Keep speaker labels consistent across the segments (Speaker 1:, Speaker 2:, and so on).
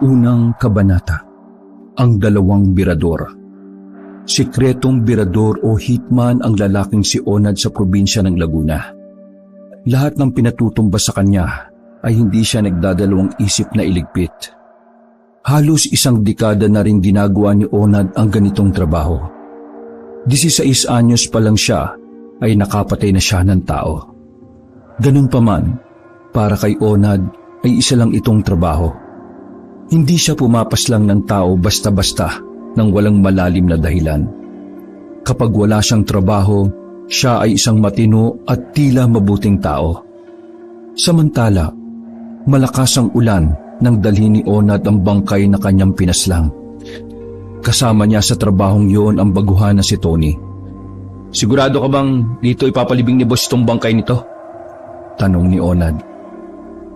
Speaker 1: Unang kabanata. Ang dalawang birador. Sikretong birador o hitman ang lalaking si Onad sa probinsya ng Laguna. Lahat ng pinatutumba sa kanya ay hindi siya nagdadalawang isip na iligpit. Halos isang dekada na rin ginagawa ni Onad ang ganitong trabaho. 16 anyos pa lang siya ay nakapatay na siya ng tao. Ganun pa man, para kay Onad ay isa lang itong trabaho. Hindi siya pumapaslang ng tao basta-basta nang walang malalim na dahilan. Kapag wala siyang trabaho, siya ay isang matino at tila mabuting tao. Samantala, malakas ang ulan nang dalhin ni Onad ang bangkay na kanyang pinaslang. Kasama niya sa trabahong yun ang baguhan na si Tony. Sigurado ka bang dito ipapalibing ni boss itong bangkay nito? Tanong ni Onad.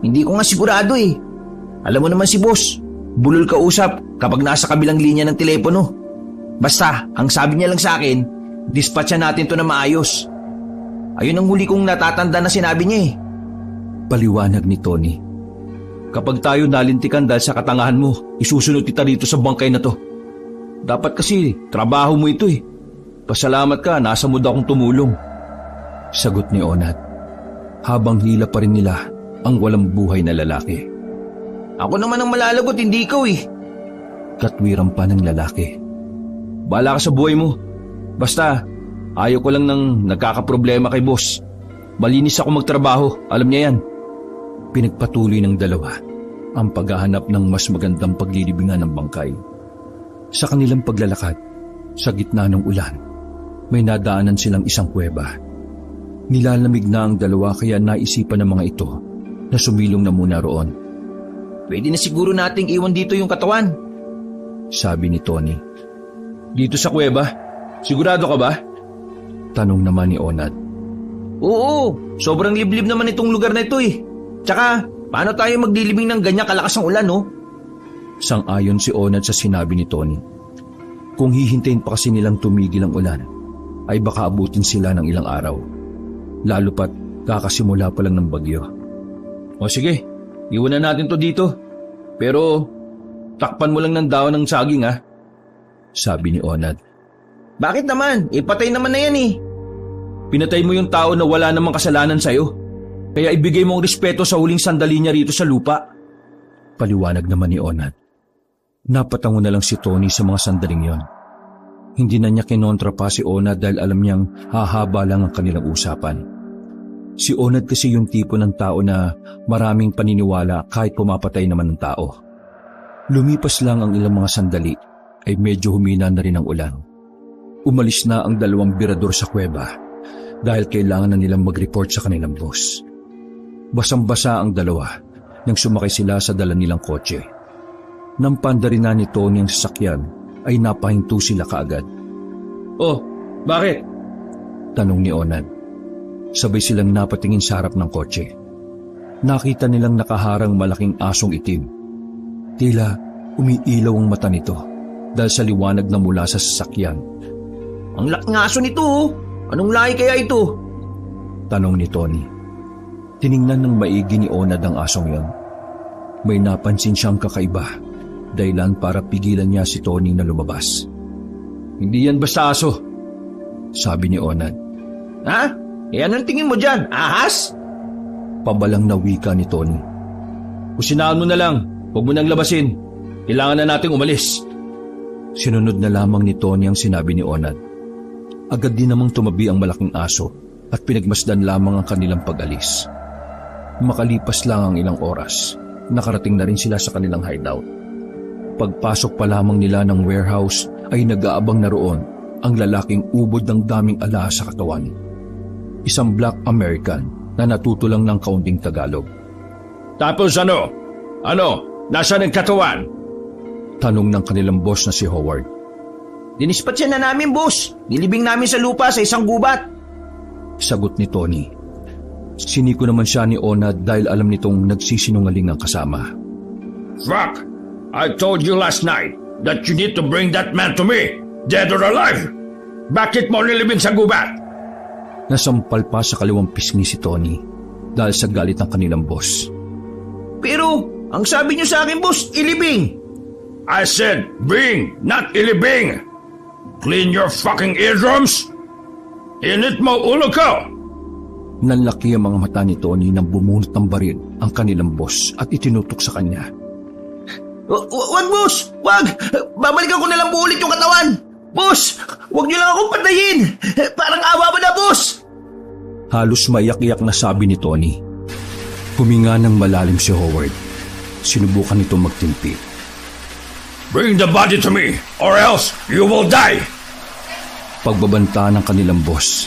Speaker 2: Hindi ko nga sigurado eh. Alam mo naman si boss, bulol ka usap kapag nasa kabilang linya ng telepono. Basta, ang sabi niya lang sa akin, dispatcha natin to na maayos. Ayun ang huli kong natatanda na sinabi niya eh.
Speaker 1: Paliwanag ni Tony. Kapag tayo nalintikan dahil sa katangahan mo, isusunod kita dito sa bangkay na to. Dapat kasi, trabaho mo ito eh. Pasalamat ka, nasa mood akong tumulong. Sagot ni Onad. Habang hila pa rin nila ang walang buhay na lalaki.
Speaker 2: Ako naman ang malalagot, hindi ikaw eh.
Speaker 1: Katwiran pa ng lalaki. Bahala ka sa buhay mo. Basta, ayaw ko lang ng nagkakaproblema kay boss. Malinis ako magtrabaho, alam niya yan. Pinagpatuloy ng dalawa ang paghahanap ng mas magandang paglilibingan ng bangkay. Sa kanilang paglalakad, sa gitna ng ulan, may nadaanan silang isang kuweba. Nilalamig na ang dalawa kaya naisipan ng mga ito na sumilong na muna roon.
Speaker 2: Pwede na siguro nating iwan dito yung katawan,
Speaker 1: sabi ni Tony. Dito sa kuweba? Sigurado ka ba? Tanong naman ni Onad.
Speaker 2: Oo, sobrang liblib naman itong lugar na ito eh. Tsaka, paano tayo maglilibing ng ganyan kalakas ang ulan, no?
Speaker 1: Sang-ayon si Onad sa sinabi ni Tony. Kung hihintayin pa kasi nilang tumigil ang ulan, ay baka abutin sila ng ilang araw. Lalo pat kakasimula pa lang ng bagyo. O sige, iwanan natin to dito. Pero takpan mo lang ng dahon ng saging ha, sabi ni Onad.
Speaker 2: Bakit naman? Ipatay naman na yan eh.
Speaker 1: Pinatay mo yung tao na wala namang kasalanan sa'yo. Kaya ibigay mo ang respeto sa huling sandali niya rito sa lupa. Paliwanag naman ni Onad. Napatango na lang si Tony sa mga sandaling yon. Hindi na niya kinontra pa si Onad dahil alam niyang hahaba lang ang kanilang usapan. Si Onad kasi yung tipo ng tao na maraming paniniwala kahit pumapatay naman ng tao. Lumipas lang ang ilang mga sandali ay medyo humina na rin ang ulan. Umalis na ang dalawang birador sa kuweba dahil kailangan na nilang mag-report sa kanilang boss. Basang-basa ang dalawa nang sumakay sila sa dala nilang kotse. Nang panda rin na ni Tony ang sasakyan ay napahinto sila kaagad. Oh, bakit? Tanong ni Onad. Sabay silang napatingin sa harap ng kotse. Nakita nilang nakaharang malaking asong itim. Tila umiilaw ang mata nito dahil sa liwanag na mula sa sasakyan.
Speaker 2: Ang laking aso nito oh. Anong lahi kaya ito?
Speaker 1: Tanong ni Tony. Tiningnan ng maigi ni Onad ang asong yon. May napansin siyang kakaiba, dahilan para pigilan niya si Tony na lumabas. Hindi yan basta aso, sabi ni Onad.
Speaker 2: Ha? Eh anong tingin mo dyan? Ahas?
Speaker 1: Pabalang na wika ni Tony. Kusinaan mo na lang, huwag mo nang labasin. Kailangan na nating umalis. Sinunod na lamang ni Tony ang sinabi ni Onad. Agad din namang tumabi ang malaking aso at pinagmasdan lamang ang kanilang pag-alis. Makalipas lang ang ilang oras, nakarating na rin sila sa kanilang hideout. Pagpasok pa lamang nila ng warehouse ay nag-aabang na roon ang lalaking ubod ng daming ala sa katawan. Isang Black American na natuto lang ng kaunting Tagalog.
Speaker 3: Tapos ano? Ano? Nasaan ang katawan?
Speaker 1: Tanong ng kanilang boss na si Howard.
Speaker 2: Dinispatcha na namin, boss. Nilibing namin sa lupa sa isang gubat.
Speaker 1: Sagot ni Tony. Siniko naman siya ni Onad dahil alam nitong nagsisinungaling ang kasama.
Speaker 3: Fuck! I told you last night that you need to bring that man to me, dead or alive. Bakit mo nilibing sa gubat?
Speaker 1: Nasampal pa sa kaliwang pisngi si Tony dahil sa galit ng kanilang boss.
Speaker 2: Pero Ang sabi niyo sa akin, boss, ilibing.
Speaker 3: I said bing, not ilibing. Clean your fucking eardrums. Init mo ulo ko.
Speaker 1: Nanlaki ang mga mata ni Tony nang bumunot ng baril ang kanilang boss at itinutok sa kanya.
Speaker 2: Wag, boss! Wag! Babalikan ko na lang po ulit yung katawan! Boss! Wag niyo lang akong patayin! Parang awa mo na, boss!
Speaker 1: Halos maiyak-iyak na sabi ni Tony. Huminga ng malalim si Howard. Sinubukan nito magtimpi.
Speaker 3: Bring the body to me or else you will die!
Speaker 1: Pagbabanta ng kanilang boss,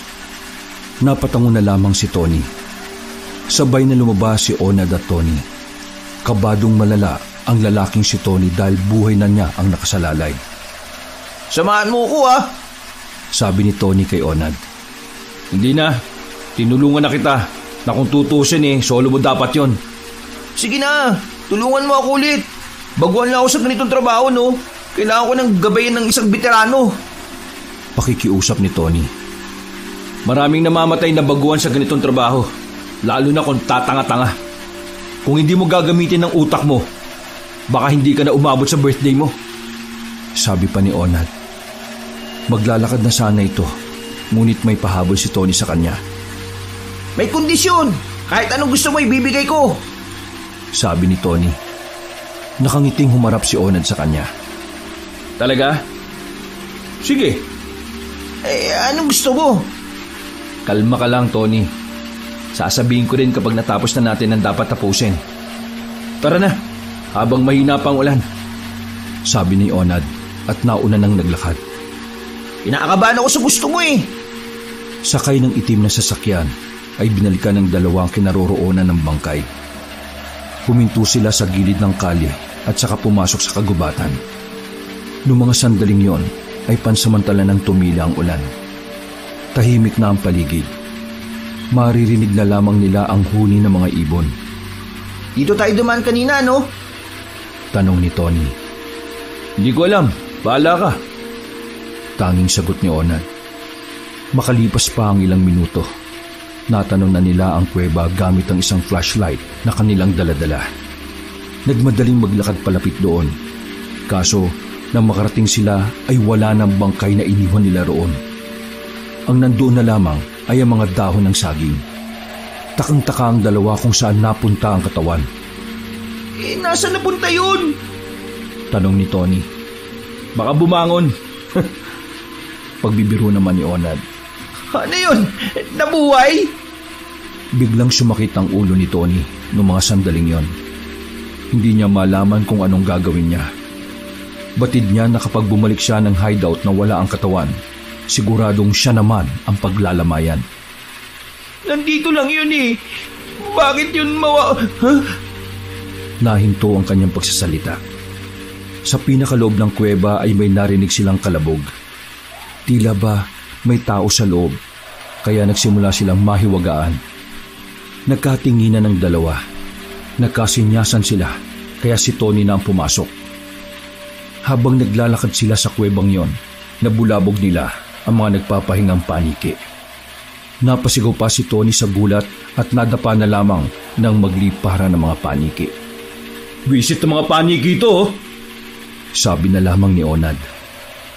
Speaker 1: napatango na lamang si Tony. Sabay na lumabas si Onad at Tony. Kabadong malala ang lalaking si Tony dahil buhay na niya ang nakasalalay.
Speaker 2: Samahan mo ko, ha?
Speaker 1: Sabi ni Tony kay Onad. Hindi na. Tinulungan na kita. Na kung tutusin solo mo dapat yon.
Speaker 2: Sige na, tulungan mo ako ulit. Baguhan lang ako sa ganitong trabaho, no? Kailangan ko ng gabayan ng isang veterano.
Speaker 1: Pakikiusap ni Tony. Maraming namamatay na baguhan sa ganitong trabaho. Lalo na kung tatanga-tanga. Kung hindi mo gagamitin ng utak mo, baka hindi ka na umabot sa birthday mo. Sabi pa ni Onad. Maglalakad na sana ito, ngunit may pahabol si Tony sa kanya.
Speaker 2: May kondisyon. Kahit anong gusto mo ibibigay ko.
Speaker 1: Sabi ni Tony. Nakangiting humarap si Onad sa kanya. Talaga? Sige.
Speaker 2: Anong gusto mo?
Speaker 1: Kalma ka lang, Tony. Sasabihin ko rin kapag natapos na natin ang dapat tapusin. Tara na, habang mahina pa ang ulan. Sabi ni Onad at nauna nang naglakad.
Speaker 2: Kinakabahan ako sa gusto mo
Speaker 1: Sakay ng itim na sasakyan ay binalikan ng dalawang kinaroroonan ng bangkay. Huminto sila sa gilid ng kalye at saka pumasok sa kagubatan. Noong mga sandaling yon ay pansamantala nang tumila ang ulan. Tahimik na ang paligid. Maririnig na lamang nila ang huni ng mga ibon.
Speaker 2: Dito tayo dumaan kanina, no?
Speaker 1: Tanong ni Tony. Hindi ko alam. Bahala ka. Tanging sagot ni Onad. Makalipas pa ang ilang minuto, natanong na nila ang kuweba gamit ang isang flashlight na kanilang daladala. Nagmadaling maglakad palapit doon. Kaso, nang makarating sila ay wala ng bangkay na iniwan nila roon. Ang nandoon na lamang ay ang mga dahon ng saging. Takang-taka ang dalawa kung saan napunta ang katawan.
Speaker 2: Nasaan napunta yun?
Speaker 1: Tanong ni Tony. Baka bumangon. Pagbibiro naman ni Onad.
Speaker 2: Ano yun? Nabuhay?
Speaker 1: Biglang sumakit ang ulo ni Tony noong mga sandaling yon. Hindi niya malaman kung anong gagawin niya. Batid niya na kapag bumalik siya ng hideout na wala ang katawan, siguradong siya naman ang paglalamayan.
Speaker 2: Nandito lang yun Bakit yun
Speaker 1: Nahinto ang kanyang pagsasalita. Sa pinakaloob ng kuweba ay may narinig silang kalabog. Tila ba may tao sa loob, kaya nagsimula silang mahiwagaan. Nagkatinginan ng dalawa. Nagkasinyasan sila, kaya si Tony na ang pumasok. Habang naglalakad sila sa kuwebang yon, nabulabog nila ang mga nagpapahingang paniki. Napasigaw pa si Tony sa gulat at nadapa na lamang ng maglipara ng mga paniki. Visit ng mga paniki ito, sabi na lamang ni Onad.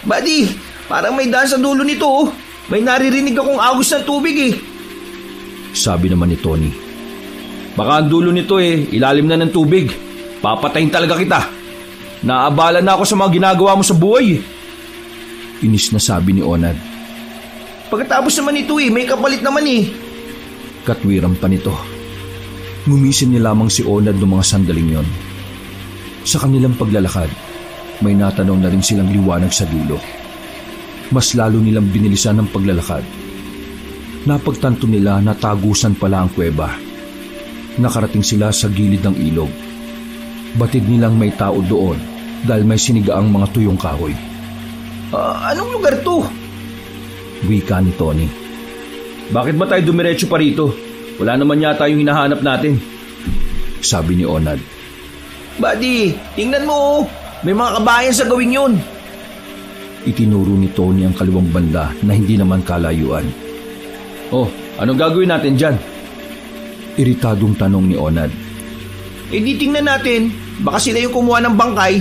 Speaker 2: Buddy, parang may daan sa dulo nito May naririnig akong agos ng tubig
Speaker 1: Sabi naman ni Tony. Baka ang dulo nito ilalim na ng tubig. Papatayin talaga kita. Naabala na ako sa mga ginagawa mo sa buhay Inis na sabi ni Onad.
Speaker 2: Pagkatapos naman ito may kapalit naman
Speaker 1: Katwiran pa nito. Ngumisin ni lamang si Onad ng mga sandaling yon. Sa kanilang paglalakad, may natanaw na rin silang liwanag sa dulo. Mas lalo nilang binilisan ang paglalakad. Napagtanto nila na tagusan pala ang kuweba. Nakarating sila sa gilid ng ilog. Batid nilang may tao doon dahil may sinigaang mga tuyong kahoy.
Speaker 2: Anong lugar to?
Speaker 1: Wika ni Tony. Bakit ba tayo dumiretso pa rito? Wala naman yata yung hinahanap natin. Sabi ni Onad.
Speaker 2: Buddy, tingnan mo may mga kabayan sa gawing yun.
Speaker 1: Itinuro ni Tony ang kaliwang banda na hindi naman kalayuan. Anong gagawin natin dyan? Iritadong tanong ni Onad.
Speaker 2: di tingnan natin. Baka sila yung kumuha ng bangkay.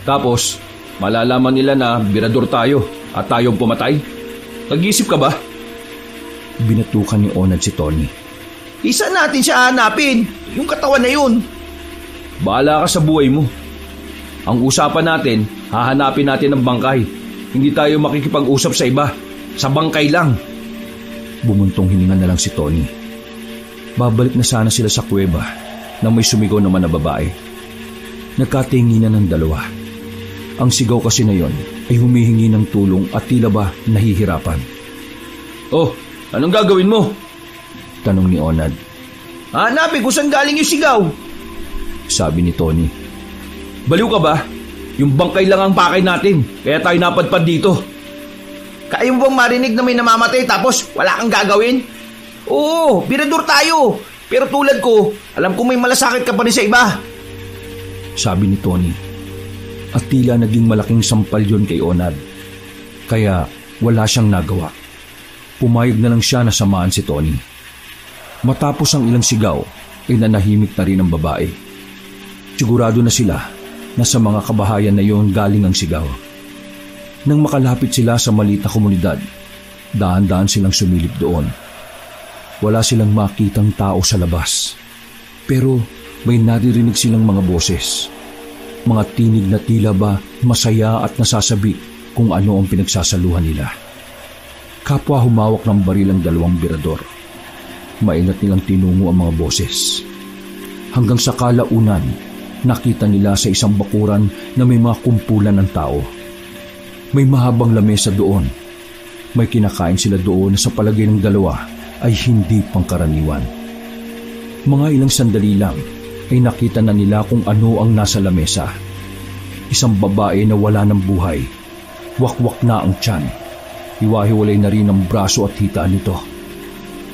Speaker 1: Tapos, malalaman nila na birador tayo at tayong pumatay. Nag-isip ka ba? Binatukan ni Onad si Tony.
Speaker 2: Isa natin siya hanapin. Yung katawan na yun.
Speaker 1: Bahala ka sa buhay mo. Ang usapan natin, hahanapin natin ang bangkay. Hindi tayo makikipag-usap sa iba. Sa bangkay lang. Bumuntong hininga na lang si Tony. Babalik na sana sila sa kuweba nang may sumigaw naman na babae. Nagkatinginan ng dalawa. Ang sigaw kasi na yon ay humihingi ng tulong at tila ba nahihirapan. Oh, anong gagawin mo? Tanong ni Onad.
Speaker 2: Hanapin kung saan galing yung sigaw.
Speaker 1: Sabi ni Tony. Baliw ka ba? Yung bangkay lang ang pakay natin, kaya tayo napadpad dito.
Speaker 2: Kaya mo bang marinig na may namamatay tapos wala kang gagawin? Oo, birador tayo. Pero tulad ko, alam ko may malasakit ka pa rin sa iba.
Speaker 1: Sabi ni Tony. At tila naging malaking sampal yon kay Onad. Kaya wala siyang nagawa. Pumayag na lang siya na samahan si Tony. Matapos ang ilang sigaw, ay nanahimik na rin ang babae. Sigurado na sila na sa mga kabahayan na yon galing ang sigaw. Nang makalapit sila sa maliit na komunidad, dahan-dahan silang sumilip doon. Wala silang makitang tao sa labas. Pero may naririnig silang mga boses. Mga tinig na tila ba masaya at nasasabi kung ano ang pinagsasaluhan nila. Kapwa humawak ng baril ang dalawang birador. Maingat nilang tinungo ang mga boses. Hanggang sa kalaunan, nakita nila sa isang bakuran na may mga kumpulan ng tao. May mahabang lamesa doon. May kinakain sila doon na sa palagay ng dalawa ay hindi pangkaraniwan. Mga ilang sandali lang ay nakita na nila kung ano ang nasa lamesa. Isang babae na wala ng buhay. Wakwak na ang tiyan. Hiwa-hiwalay na rin ang braso at hita nito.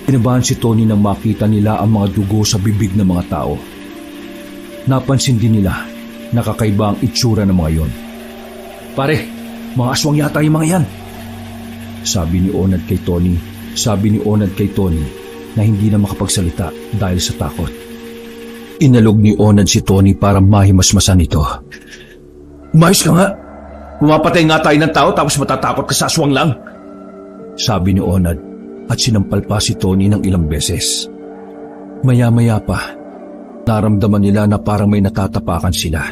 Speaker 1: Kinabahan si Tony nang makita nila ang mga dugo sa bibig ng mga tao. Napansin din nila na kakaiba ang itsura ng mga yon. Pare, mga aswang yata yung mga yan. Sabi ni Onad kay Tony na hindi na makapagsalita dahil sa takot. Inalog ni Onad si Tony para mahimasmasan ito. Umayos ka nga. Pumapatay nga tayo ng tao tapos matatakot ka sa aswang lang. Sabi ni Onad at sinampal pa si Tony ng ilang beses. Maya-maya pa, naramdaman nila na parang may natatapakan sila.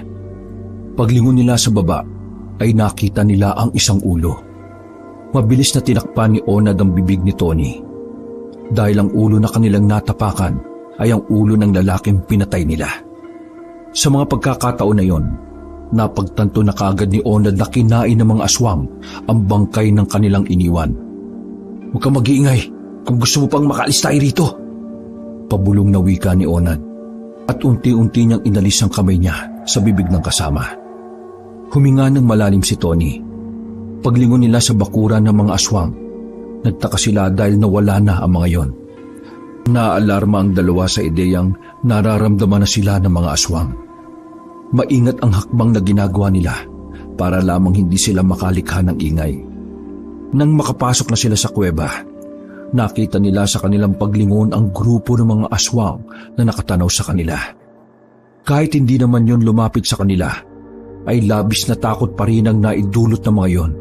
Speaker 1: Paglingon nila sa baba, ay nakita nila ang isang ulo. Mabilis na tinakpan ni Onad ang bibig ni Tony. Dahil ang ulo na kanilang natapakan ay ang ulo ng lalaking pinatay nila. Sa mga pagkakataon na yon, napagtanto na kaagad ni Onad na kinain ng mga aswang ang bangkay ng kanilang iniwan. Huwag kang mag-iingay kung gusto mo pang makaalis tayo rito. Pabulong na wika ni Onad at unti-unti niyang inalis ang kamay niya sa bibig ng kasama. Huminga ng malalim si Tony. Paglingon nila sa bakuran ng mga aswang, nagtaka sila dahil nawala na ang mga yon. Naalarma ang dalawa sa ideyang nararamdaman na sila ng mga aswang. Maingat ang hakbang na ginagawa nila para lamang hindi sila makalikha ng ingay. Nang makapasok na sila sa kuweba, nakita nila sa kanilang paglingon ang grupo ng mga aswang na nakatanaw sa kanila. Kahit hindi naman yon lumapit sa kanila, ay labis na takot pa rin ang naidulot ng mga yon.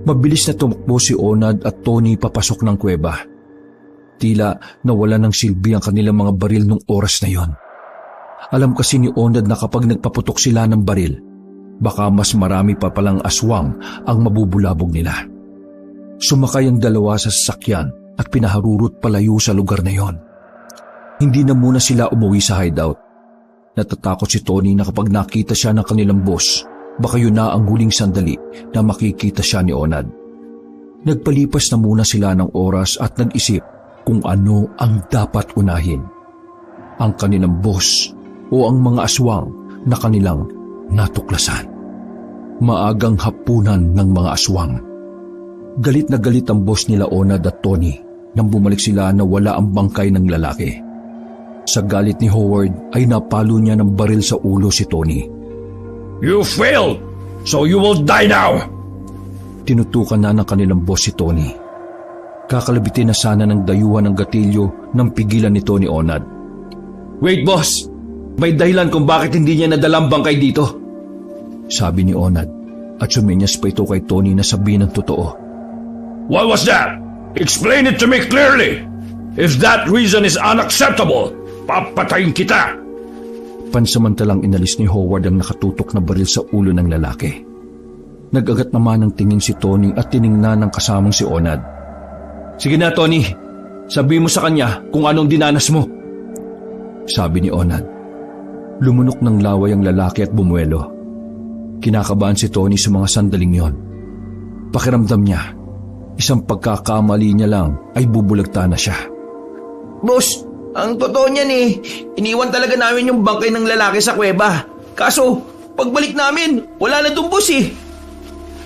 Speaker 1: Mabilis na tumakbo si Onad at Tony papasok ng kuweba. Tila nawala ng silbi ang kanilang mga baril nung oras na yon. Alam kasi ni Onad na kapag nagpaputok sila ng baril, baka mas marami pa palang aswang ang mabubulabog nila. Sumakay ang dalawa sa sasakyan at pinaharurot palayo sa lugar na yon. Hindi na muna sila umuwi sa hideout. Natatakot si Tony na kapag nakita siya ng kanilang boss, baka yun na ang huling sandali na makikita siya ni Onad. Nagpalipas na muna sila ng oras at nag-isip kung ano ang dapat unahin. Ang kanilang boss o ang mga aswang na kanilang natuklasan. Maagang hapunan ng mga aswang. Galit na galit ang boss nila Onad at Tony nang bumalik sila na wala ang bangkay ng lalaki. Sa galit ni Howard ay napalo niya ng baril sa ulo si Tony.
Speaker 3: You failed, so you will die now!
Speaker 1: Tinutukan na ng kanilang boss si Tony. Kakalabitin na sana ng dayuhan ng gatilyo nang pigilan ni Tony Onad. Wait, boss! May dahilan kung bakit hindi niya nadalang bangkay dito. Sabi ni Onad at suminyas pa ito kay Tony na sabihin ng totoo.
Speaker 3: What was that? Explain it to me clearly. If that reason is unacceptable, papatayin kita.
Speaker 1: Pansamantalang inalis ni Howard ang nakatutok na baril sa ulo ng lalaki. Nag-agat naman ng tingin si Tony at tiningnan ng kasamang si Onad. Sige na, Tony. Sabi mo sa kanya kung anong dinanas mo. Sabi ni Onad. Lumunok ng laway ang lalaki at bumuelo. Kinakabahan si Tony sa mga sandaling yon. Pakiramdam niya, isang pagkakamali niya lang ay bubulagta na siya.
Speaker 2: Boss, ang totoo niyan iniwan talaga namin yung bangkay ng lalaki sa kuweba. Kaso, pagbalik namin, wala na dun, boss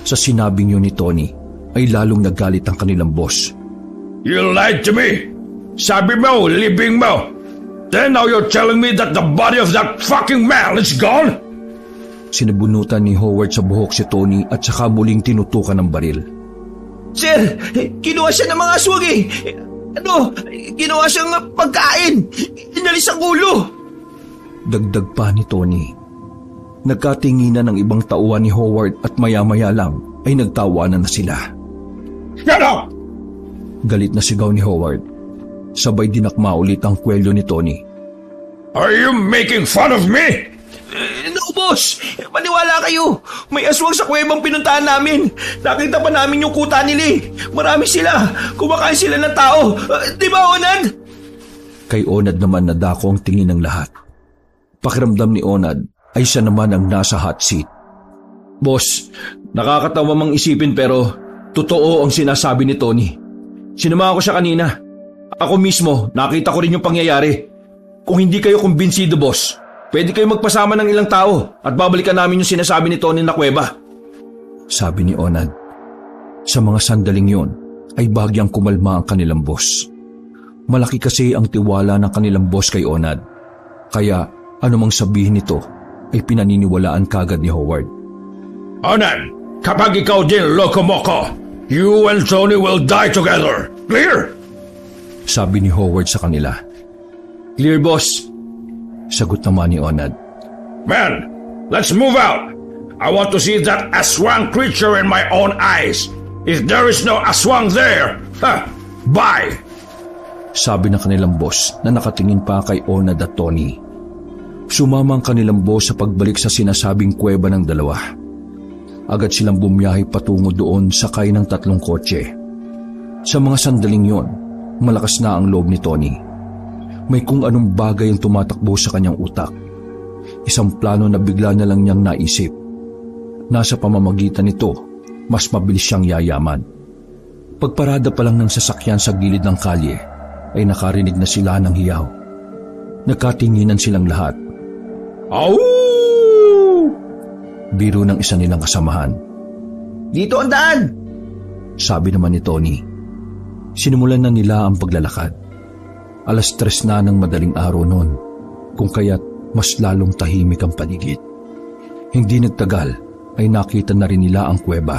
Speaker 1: Sa sinabing yun ni Tony, ay lalong nagalit ang kanilang boss.
Speaker 3: You lied to me. Sabi mo, libing mo. Then now you're telling me that the body of that fucking man is gone?
Speaker 1: Sinabunutan ni Howard sa buhok si Tony at saka muling tinutukan ng baril.
Speaker 2: Sir, kinuha siya ng mga aswang ginawa siyang pagkain. Inalis ang ulo.
Speaker 1: Dagdag pa ni Tony. Nagkatinginan ng ibang tauhan ni Howard at maya-maya lang ay nagtawanan na sila.
Speaker 3: Shut up!
Speaker 1: Galit na sigaw ni Howard. Sabay dinakma ulit ang kwelyo ni Tony.
Speaker 3: Are you making fun of me?
Speaker 2: No, boss. Maniwala kayo. May aswang sa kuwebang pinuntahan namin. Nakita pa namin yung kuta nila. Marami sila. Kumakain sila ng tao. Di ba, Onad?
Speaker 1: Kay Onad naman nadako ang tingin ng lahat. Pakiramdam ni Onad ay siya naman ang nasa hot seat. Boss, nakakatawa mang isipin pero totoo ang sinasabi ni Tony. Sinamahan ko siya kanina. Ako mismo, nakita ko rin yung pangyayari. Kung hindi kayo kumbinsido, boss, pwede kayo magpasama ng ilang tao at babalikan namin yung sinasabi ni Tony na kuweba. Sabi ni Onad. Sa mga sandaling yon ay bagyang kumalma ang kanilang boss. Malaki kasi ang tiwala ng kanilang boss kay Onad. Kaya anumang sabihin nito ay pinaniniwalaan kagad ni Howard.
Speaker 3: Onad, kapag ikaw din loko-moko, you and Tony will die together. Clear?
Speaker 1: Sabi ni Howard sa kanila. Clear, boss. Sagot naman ni Onad.
Speaker 3: Man, let's move out. I want to see that aswang creature in my own eyes. If there is no aswang there, bye.
Speaker 1: Sabi ng kanilang boss na nakatingin pa kay Onad at Tony. Sumama ang kanilang boss sa pagbalik sa sinasabing kuweba ng dalawa. Agad silang bumiyahe patungo doon sakay ng 3 kotse. Sa mga sandaling yon, malakas na ang loob ni Tony. May kung anong bagay ang tumatakbo sa kanyang utak. Isang plano na bigla na lang niyang naisip. Nasa pamamagitan nito, mas mabilis siyang yayaman. Pagparada pa lang ng sasakyan sa gilid ng kalye, ay nakarinig na sila ng hiyaw. Nagkatinginan silang lahat.
Speaker 3: Au!
Speaker 1: Biro ng isa nilang kasamahan.
Speaker 2: Dito ang daan!
Speaker 1: Sabi naman ni Tony. Sinimulan na nila ang paglalakad. 3:00 na ng madaling araw noon, kung kaya't mas lalong tahimik ang paligid. Hindi nagtagal ay nakita na rin nila ang kuweba.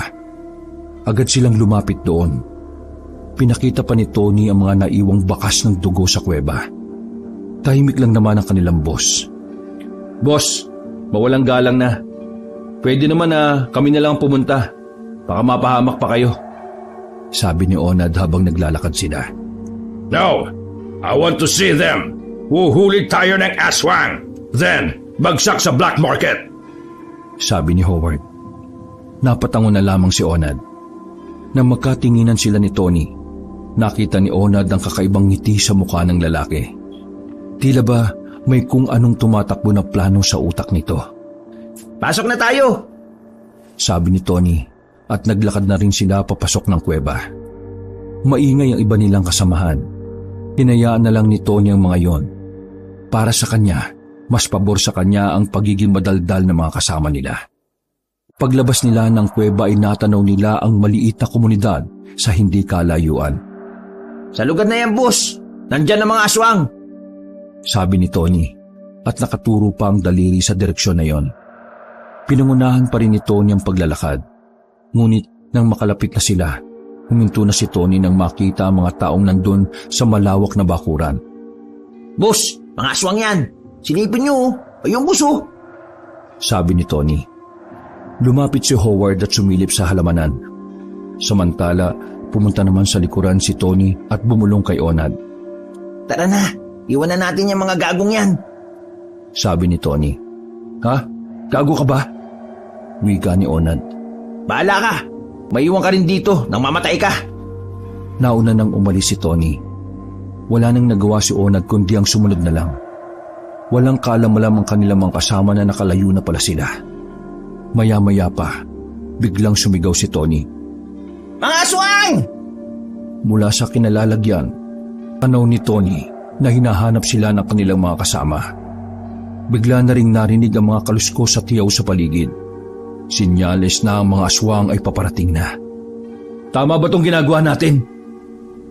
Speaker 1: Agad silang lumapit doon. Pinakita pa ni Tony ang mga naiwang bakas ng dugo sa kuweba. Tahimik lang naman ang kanilang boss. Boss, mawalang galang na. Pwede naman na kami na lang pumunta. Baka mapahamak pa kayo. Sabi ni Onad habang naglalakad sila.
Speaker 3: No, I want to see them. Huhuli tayo ng aswang. Then, bagsak sa black market.
Speaker 1: Sabi ni Howard. Napatango na lamang si Onad. Nang magkatinginan sila ni Tony, nakita ni Onad ang kakaibang ngiti sa mukha ng lalaki. Tila ba may kung anong tumatakbo na plano sa utak nito.
Speaker 2: Pasok na tayo!
Speaker 1: Sabi ni Tony at naglakad na rin sila papasok ng kuweba. Maingay ang iba nilang kasamahan. Hinayaan na lang ni Tony ang mga yon. Para sa kanya, mas pabor sa kanya ang pagiging madaldal ng mga kasama nila. Paglabas nila ng kuweba ay natanaw nila ang maliit na komunidad sa hindi kalayuan.
Speaker 2: Sa lugar na yan, boss! Nandyan ang mga aswang!
Speaker 1: Sabi ni Tony at nakaturo pa ang daliri sa direksyon na yon. Pinangunahan pa rin ni Tony ang paglalakad. Ngunit nang makalapit na sila, huminto na si Tony nang makita ang mga taong nandun sa malawak na bakuran.
Speaker 2: Boss, mga aswang yan! Silipin niyo, ayun boss oh.
Speaker 1: Sabi ni Tony. Lumapit si Howard at sumilip sa halamanan. Samantala, pumunta naman sa likuran si Tony at bumulong kay Onad.
Speaker 2: Tara na, iwanan natin yung mga gagong yan.
Speaker 1: Sabi ni Tony. Ha? Gago ka ba? Wika ni Onad.
Speaker 2: Bahala ka, maiwan ka rin dito nang mamatay ka.
Speaker 1: Nauna nang umalis si Tony. Wala nang nagawa si Onad kundi ang sumunod na lang. Walang kaalam-alam ang kanilang mga kasama na nakalayo na pala sila. Maya-maya pa, biglang sumigaw si Tony.
Speaker 2: Mga aswang!
Speaker 1: Mula sa kinalalagyan, tanaw ni Tony na hinahanap sila ng kanilang mga kasama. Bigla na ring narinig ang mga kaluskos at tiyaw sa paligid. Sinyales na ang mga aswang ay paparating na. Tama ba itong ginagawa natin?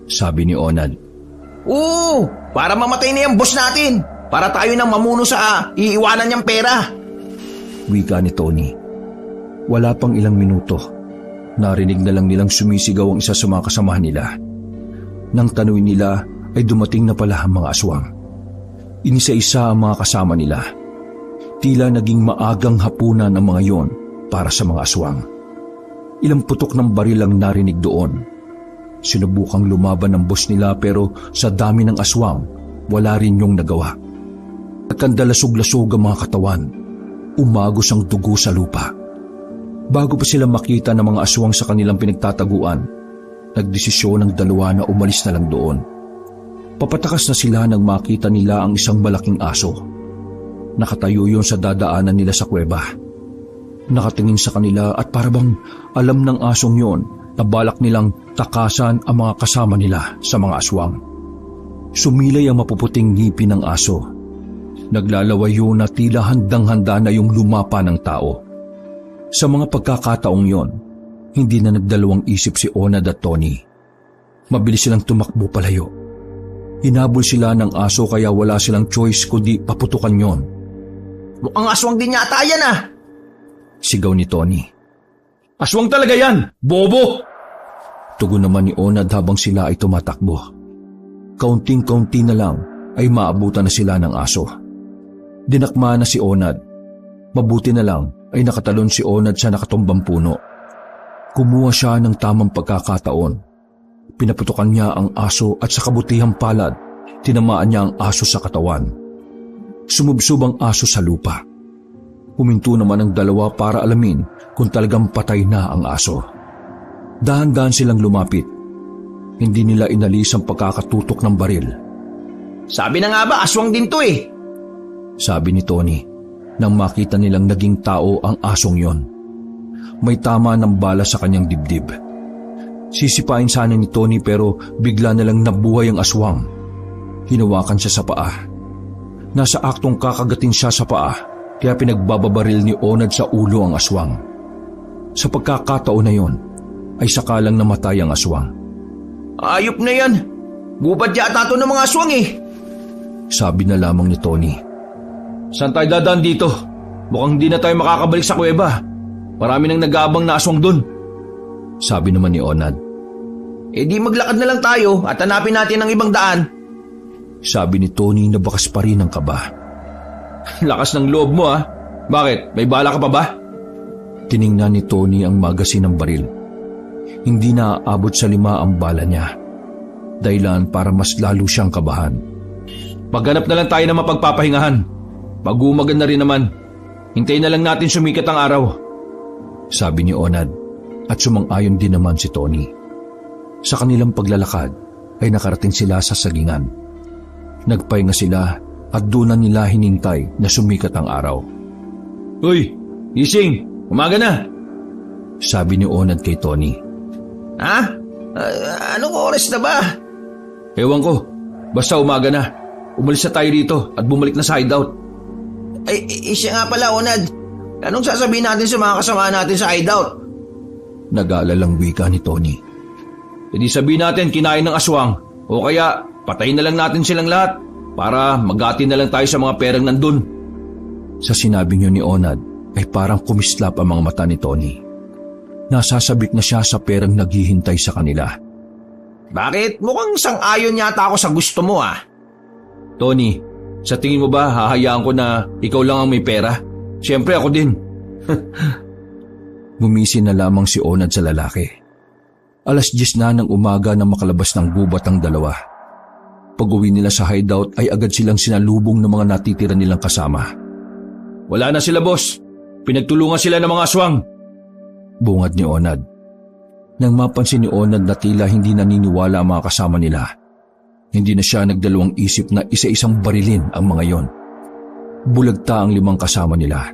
Speaker 1: Sabi ni Onad.
Speaker 2: Oo, para mamatay na yung boss natin. Para tayo nang mamuno sa iiwanan niyang pera.
Speaker 1: Wika ni Tony. Wala pang ilang minuto. Narinig na lang nilang sumisigaw ang isa sa mga kasamahan nila. Nang tanawin nila ay dumating na pala ang mga aswang. Inisa-isa ang mga kasama nila. Tila naging maagang hapunan ang mga yon para sa mga aswang. Ilang putok ng baril ang narinig doon. Sinubukang lumaban ng boss nila pero sa dami ng aswang, wala rin yung nagawa. Nagkandalasog-lasog ang mga katawan. Umagos ang dugo sa lupa. Bago pa sila makita ng mga aswang sa kanilang pinagtataguan, nagdesisyon ng dalawa na umalis na lang doon. Papatakas na sila nang makita nila ang isang malaking aso. Nakatayo yun sa dadaanan nila sa kuweba. Nakatingin sa kanila at parabang alam ng asong yon na balak nilang takasan ang mga kasama nila sa mga aswang. Sumilay ang mapuputing ngipin ng aso. Naglalawayo na tila handang-handa na yung lumapa ng tao. Sa mga pagkakataong yon, hindi na nagdalawang isip si Onad at Tony. Mabilis silang tumakbo palayo. Hinabol sila ng aso kaya wala silang choice kundi paputukan yon.
Speaker 2: Mukhang aswang din yata yan ah!
Speaker 1: Sigaw ni Tony.
Speaker 3: Aswang talaga yan! Bobo!
Speaker 1: Tugon naman ni Onad habang sila ay tumatakbo. Kaunting-kaunti na lang ay maabutan na sila ng aso. Dinakma na si Onad. Mabuti na lang ay nakatalon si Onad sa nakatumbang puno. Kumuha siya ng tamang pagkakataon. Pinaputukan niya ang aso at sa kabutihang palad, tinamaan niya ang aso sa katawan. Sumubsob ang aso sa lupa. Huminto naman ang dalawa para alamin kung talagang patay na ang aso. Dahan-dahan silang lumapit. Hindi nila inalis ang pagkakatutok ng baril.
Speaker 2: Sabi na nga ba, aswang din to eh.
Speaker 1: Sabi ni Tony nang makita nilang naging tao ang asong yon. May tama ng bala sa kanyang dibdib. Sisipain sana ni Tony pero bigla na lang nabuhay ang aswang. Hinawakan siya sa paa. Nasa aktong kakagatin siya sa paa kaya pinagbababaril ni Onad sa ulo ang aswang. Sa pagkakataon na yon ay sakalang namatay ang aswang.
Speaker 2: Ayop na yan. Gubad yata ito ng mga aswang eh.
Speaker 1: Sabi na lamang ni Tony.
Speaker 3: Saan tayo dadaan dito? Mukhang hindi na tayo makakabalik sa kuweba. Marami nang nag-aabang na aswang dun.
Speaker 1: Sabi naman ni Onad.
Speaker 2: Eh di maglakad na lang tayo at hanapin natin ang ibang daan.
Speaker 1: Sabi ni Tony na bakas pa rin ang kaba.
Speaker 3: Lakas ng loob mo ah. Bakit? May bala ka pa ba?
Speaker 1: Tiningnan ni Tony ang magasin ng baril. Hindi na aabot sa 5 ang bala niya. Dahilan para mas lalo siyang kabahan.
Speaker 3: Maghanap na lang tayo ng mapagpapahingahan. Pag-umagan na rin naman. Hintayin na lang natin sumikat ang araw.
Speaker 1: Sabi ni Onad at sumang-ayon din naman si Tony. Sa kanilang paglalakad ay nakarating sila sa sagingan. Nagpahinga sila at doon na nila hinintay na sumikat ang araw.
Speaker 3: Uy, gising! Umaga na!
Speaker 1: Sabi ni Onad kay Tony.
Speaker 2: Ha? Anong oras na ba?
Speaker 3: Ewan ko. Basta umaga na. Umalis na tayo dito at bumalik na sa hideout.
Speaker 2: Ay, siya nga pala, Onad. Anong sasabihin natin sa mga kasama natin sa hideout?
Speaker 1: Nag-aalalang wika ni Tony.
Speaker 3: E di sabihin natin kinain ng aswang o kaya patayin na lang natin silang lahat para magati na lang tayo sa mga perang nandun.
Speaker 1: Sa sinabi niyo ni Onad ay parang kumislap ang mga mata ni Tony. Nasasabik na siya sa perang naghihintay sa kanila.
Speaker 2: Bakit? Mukhang sang-ayon yata ako sa gusto mo ah.
Speaker 3: Tony,
Speaker 1: Sa tingin mo ba hahayaan ko na ikaw lang ang may pera? Siyempre ako din.
Speaker 2: Gumising na lamang si Onad sa lalaki. 10:00 na ng umaga nang makalabas ng gubat ang dalawa. Pag-uwi nila sa hideout ay agad silang sinalubong ng mga natitira nilang kasama.
Speaker 1: Wala na sila, boss. Pinagtulungan sila ng mga aswang.
Speaker 2: Bungad ni Onad. Nang mapansin ni Onad na tila hindi naniniwala ang mga kasama nila, hindi na siya nagdalawang isip na isa-isang barilin ang mga yon. Bulagta ang 5 kasama nila.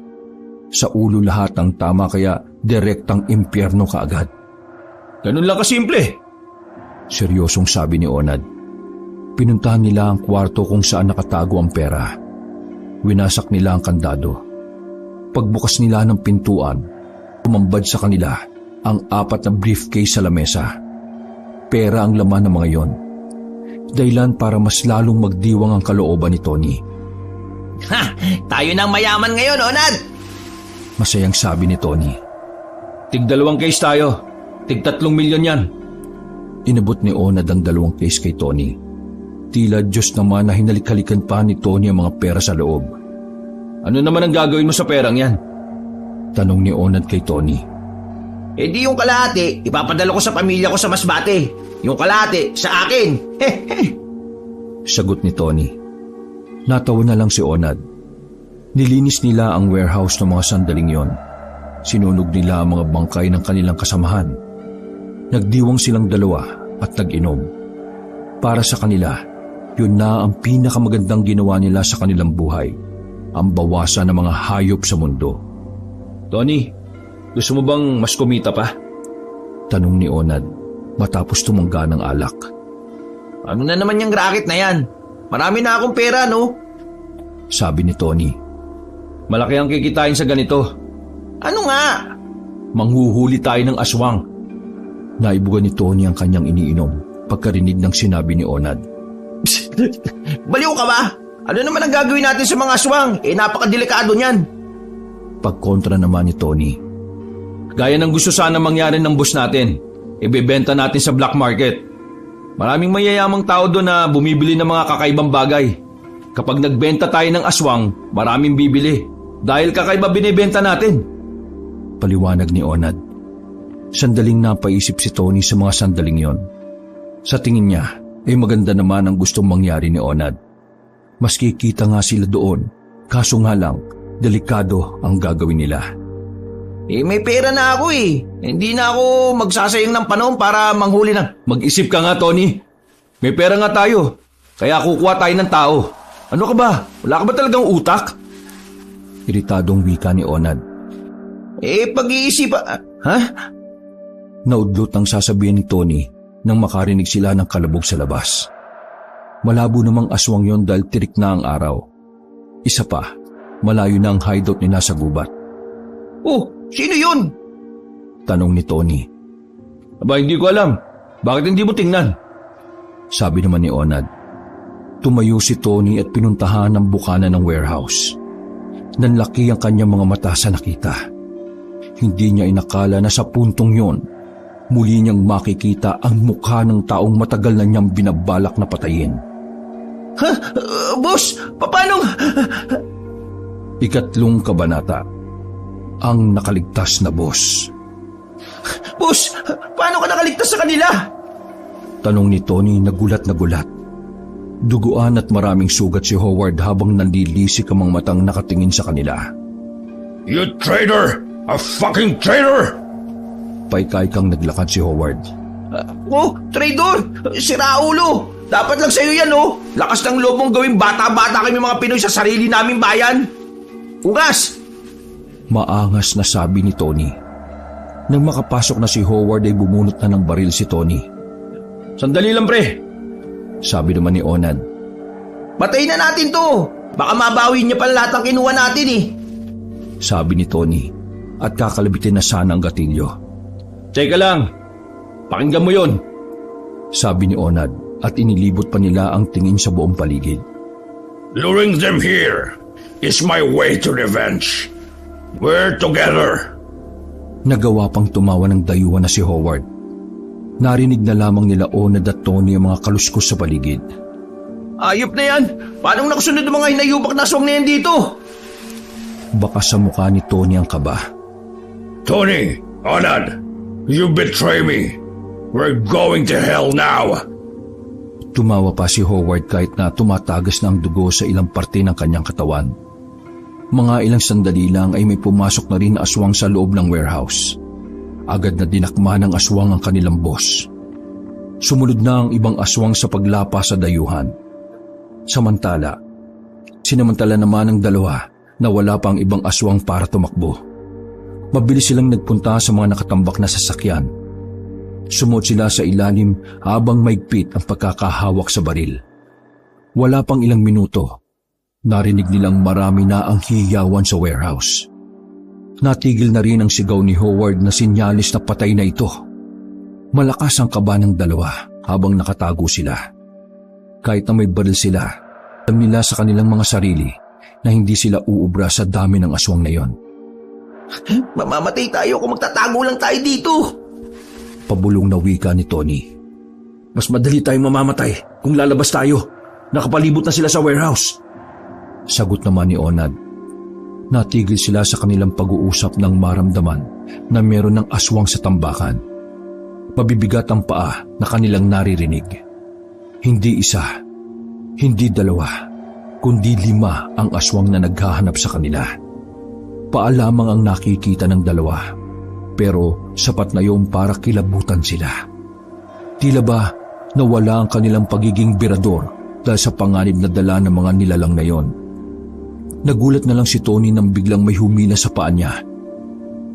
Speaker 2: Sa ulo lahat ang tama kaya direktang impyerno kaagad.
Speaker 1: Ganun lang kasimple.
Speaker 2: Seryosong sabi ni Onad. Pinuntahan nila ang kwarto kung saan nakatago ang pera. Winasak nila ang kandado. Pagbukas nila ng pintuan, tumambad sa kanila ang 4 na briefcase sa lamesa. Pera ang laman ng mga yon. Dahilan para mas lalong magdiwang ang kalooban ni Tony.
Speaker 4: Ha! Tayo nang mayaman ngayon, Onad!
Speaker 2: Masayang sabi ni Tony.
Speaker 1: Tig-2 case tayo. Tig-3 milyon yan.
Speaker 2: Inabot ni Onad ang 2 case kay Tony. Tila Diyos naman na hinalik-halikan pa ni Tony ang mga pera sa loob.
Speaker 1: Ano naman ang gagawin mo sa perang yan?
Speaker 2: Tanong ni Onad kay Tony.
Speaker 4: Eh di yung kalahati, ipapadala ko sa pamilya ko sa Masbate. Yung kalahati, sa akin.
Speaker 2: Sagot ni Tony. Natawa na lang si Onad. Nilinis nila ang warehouse ng mga sandaling yon. Sinunog nila ang mga bangkay ng kanilang kasamahan. Nagdiwang silang 2 at nag-inom. Para sa kanila, yun na ang pinakamagandang ginawa nila sa kanilang buhay. Ang bawasan ng mga hayop sa mundo.
Speaker 1: Tony, gusto mo bang mas kumita pa?
Speaker 2: Tanong ni Onad matapos tumangga ng alak.
Speaker 4: Ano na naman yung racket na yan? Marami na akong pera, no?
Speaker 2: Sabi ni Tony.
Speaker 1: Malaki ang kikitain sa ganito.
Speaker 4: Ano nga?
Speaker 1: Manghuhuli tayo ng aswang.
Speaker 2: Naibugan ni Tony ang kanyang iniinom pagkarinig ng sinabi ni Onad.
Speaker 4: Baliw ka ba? Ano naman ang gagawin natin sa mga aswang? Napakadelikado niyan.
Speaker 2: Pagkontra naman ni Tony.
Speaker 1: Gaya ng gusto sana mangyari ng boss natin. Ibebenta natin sa black market. Maraming mayayamang tao doon na bumibili ng mga kakaibang bagay. Kapag nagbenta tayo ng aswang, maraming bibili. Dahil kakaiba binibenta natin.
Speaker 2: Paliwanag ni Onad. Sandaling napaisip si Tony sa mga sandaling yon. Sa tingin niya, ay maganda naman ang gustong mangyari ni Onad. Maski kita nga sila doon, kaso nga lang, delikado ang gagawin nila.
Speaker 4: May pera na ako eh. Hindi na ako magsasayang ng panahon para manghuli ng...
Speaker 1: Mag-isip ka nga, Tony. May pera nga tayo. Kaya kukuha tayo ng tao. Ano ka ba? Wala ka ba talagang utak?
Speaker 2: Iritadong wika ni Onad.
Speaker 4: Pag-iisip... Ha?
Speaker 2: Naudlot ang sasabihin ni Tony nang makarinig sila ng kalabog sa labas. Malabo namang aswang yon dahil tirik na ang araw. Isa pa, malayo na ang hideout nila sa gubat.
Speaker 4: Oh, sino yun?
Speaker 2: Tanong ni Tony.
Speaker 1: Aba, hindi ko alam. Bakit hindi mo tingnan?
Speaker 2: Sabi naman ni Onad. Tumayo si Tony at pinuntahan ang bukana ng warehouse. Nanlaki ang kanyang mga mata sa nakita. Hindi niya inakala na sa puntong yon, muli niyang makikita ang mukha ng taong matagal na niyang binabalak na patayin.
Speaker 4: Ha? Boss, paano?
Speaker 2: 3 kabanata. Ang nakaligtas na boss.
Speaker 4: Boss, paano ka nakaligtas sa kanila?
Speaker 2: Tanong ni Tony na gulat na gulat. Duguan at maraming sugat si Howard habang nanlilisik ang mga matang nakatingin sa kanila.
Speaker 3: You traitor! A fucking traitor!
Speaker 2: Paikay-kang naglakad si Howard.
Speaker 4: Traidor! Siraulo! Dapat lang sa'yo yan, oh! Lakas ng loob mong gawing bata-bata kami mga Pinoy sa sarili naming bayan! Ugas!
Speaker 2: Maangas na sabi ni Tony. Nang makapasok na si Howard ay bumunot na ng baril si Tony.
Speaker 1: Sandali lang, pre!
Speaker 2: Sabi naman ni Onad.
Speaker 4: Patayin na natin to! Baka mabawi niya pa lahat ng kinuha natin eh!
Speaker 2: Sabi ni Tony at kakalabitin na sana ang gatilyo.
Speaker 1: Teka lang! Pakinggan mo yon!
Speaker 2: Sabi ni Onad at inilibot pa nila ang tingin sa buong paligid.
Speaker 3: Luring them here is my way to revenge. We're together.
Speaker 2: Nagawa pang tumawa ng dayuhan na si Howard. Narinig na lamang nila Onad at Tony ang mga kaluskos sa paligid.
Speaker 4: Ayop na yan. Paano nakusunod ng mga hinayubak na aswang na yan dito?
Speaker 1: Baka sa mukha ni Tony ang kaba.
Speaker 3: Tony, Onad, you betray me. We're going to hell now.
Speaker 1: Tumawa pa si Howard kahit na tumatagas na ang dugo sa ilang parte ng kanyang katawan. Mga ilang sandali lang ay may pumasok na rin na aswang sa loob ng warehouse. Agad na dinakma ng aswang ang kanilang boss. Sumunod na ang ibang aswang sa paglapa sa dayuhan. Samantala naman ng dalawa na wala pang ibang aswang para tumakbo. Mabilis silang nagpunta sa mga nakatambak na sasakyan. Sumuot sila sa ilalim habang maigpit ang pagkakahawak sa baril. Wala pang ilang minuto, narinig nilang marami na ang hiyawan sa warehouse. Natigil na rin ang sigaw ni Howard na sinyalis na patay na ito. Malakas ang kaba ng dalawa habang nakatago sila. Kahit na may baril sila, alam nila sa kanilang mga sarili na hindi sila uubra sa dami ng aswang na yon.
Speaker 4: Mamamatay tayo kung magtatago lang tayo dito.
Speaker 1: Pabulong na wika ni Tony.
Speaker 2: Mas madali tayong mamamatay kung lalabas tayo. Nakapalibot na sila sa warehouse.
Speaker 1: Sagot naman ni Onad. Natigil sila sa kanilang pag-uusap nang maramdaman na meron ng aswang sa tambakan. Mabibigat ang paa na kanilang naririnig. Hindi isa, hindi dalawa, kundi 5 ang aswang na naghahanap sa kanila. Paa lamang ang nakikita ng dalawa, pero sapat na yun para kilabutan sila. Tila ba nawala ang kanilang pagiging birador dahil sa panganib na dala ng mga nilalang na yon. Nagulat na lang si Tony nang biglang may humila sa paa niya.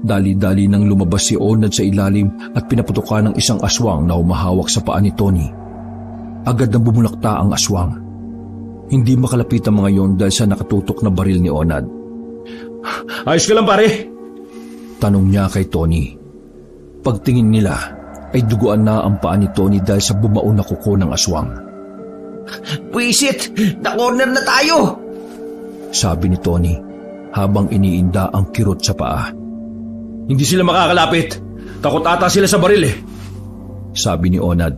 Speaker 1: Dali-dali nang lumabas si Onad sa ilalim at pinaputukan ng isang aswang na humahawak sa paa ni Tony. Agad na bumulakta ang aswang. Hindi makalapit ang mga yon dahil sa nakatutok na baril ni Onad.
Speaker 2: Ayos ka lang pare?
Speaker 1: Tanong niya kay Tony. Pagtingin nila ay duguan na ang paa ni Tony dahil sa bumaon na kuko ng aswang.
Speaker 4: Pwisit! Na-corner na tayo!
Speaker 1: Sabi ni Tony habang iniinda ang kirot sa paa.
Speaker 2: Hindi sila makakalapit. Takot ata sila sa baril eh.
Speaker 1: Sabi ni Onad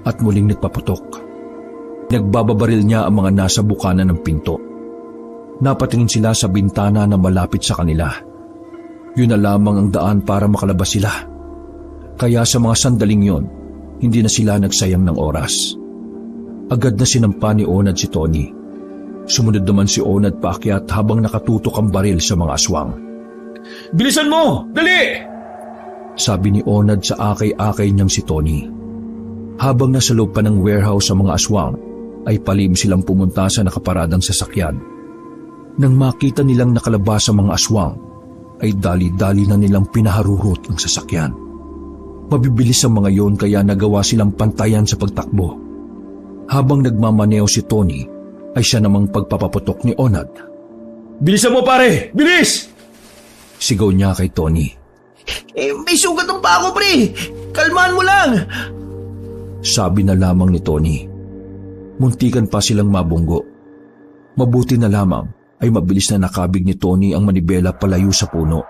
Speaker 1: at muling nagpaputok. Nagbababaril niya ang mga nasa bukana ng pinto. Napatingin sila sa bintana na malapit sa kanila. Yun na lamang ang daan para makalabas sila. Kaya sa mga sandaling yon, hindi na sila nagsayang ng oras. Agad na sinampa ni Onad si Tony. Sumunod naman si Onad paakyat habang nakatutok ang baril sa mga aswang.
Speaker 2: Bilisan mo! Dali!
Speaker 1: Sabi ni Onad sa akay-akay niyang si Tony. Habang nasa loob pa ng warehouse sa mga aswang, ay palim silang pumunta sa nakaparadang sasakyan. Nang makita nilang nakalabas ang mga aswang, ay dali-dali na nilang pinaharurot ang sasakyan. Mabibilis ang mga yon kaya nagawa silang pantayan sa pagtakbo. Habang nagmamaneo si Tony, ay siya namang pagpapaputok ni Onad.
Speaker 2: Bilisan mo pare! Bilis!
Speaker 1: Sigaw niya kay Tony.
Speaker 4: May sugat ang paa ko pre! Kalmahan mo lang!
Speaker 1: Sabi na lamang ni Tony. Muntikan pa silang mabunggo. Mabuti na lamang ay mabilis na nakabig ni Tony ang manibela palayo sa puno.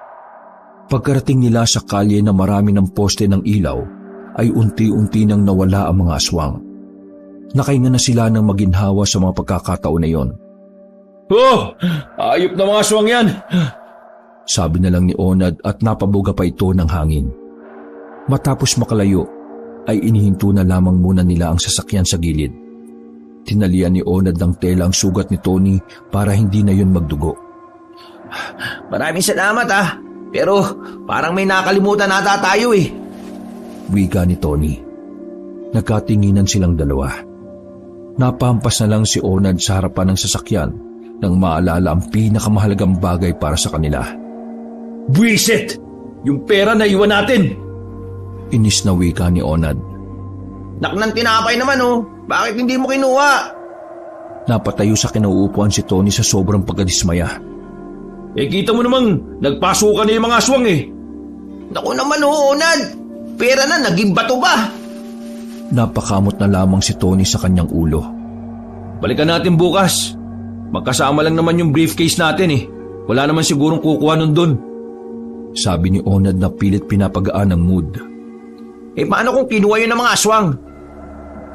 Speaker 1: Pagkarating nila sa kalye na marami ng poste ng ilaw, ay unti-unti nang nawala ang mga aswang. Nakahinga na sila ng maginhawa sa mga pagkakataon na yon.
Speaker 2: Oh! Ayop na mga aswang yan!
Speaker 1: Sabi na lang ni Onad at napabuga pa ito ng hangin. Matapos makalayo, ay inihinto na lamang muna nila ang sasakyan sa gilid. Tinalian ni Onad ng tela ang sugat ni Tony para hindi na yun magdugo.
Speaker 4: Maraming salamat pero parang may nakalimutan ata tayo eh.
Speaker 1: Wika ni Tony. Nagkatinginan silang dalawa. Napampas na lang si Onad sa harapan ng sasakyan nang maalala ang pinakamahalagang bagay para sa kanila.
Speaker 2: Buwisit! Yung pera na iwan natin!
Speaker 1: Inis na wika ni Onad.
Speaker 4: Naknang tinapay naman Bakit hindi mo kinuha?
Speaker 1: Napatayo sa kinauupuan si Tony sa sobrang pagkadismaya.
Speaker 2: Kita mo namang nagpasukan na yung mga aswang eh.
Speaker 4: Naku naman Onad! Pera na, naging bato ba?
Speaker 1: Napakamot na lamang si Tony sa kanyang ulo.
Speaker 2: Balikan natin bukas. Magkasama lang naman yung briefcase natin eh. Wala naman sigurong kukuha nun dun.
Speaker 1: Sabi ni Onad na pilit pinapagaan ang mood.
Speaker 4: Paano kung kinuha yun ng mga aswang?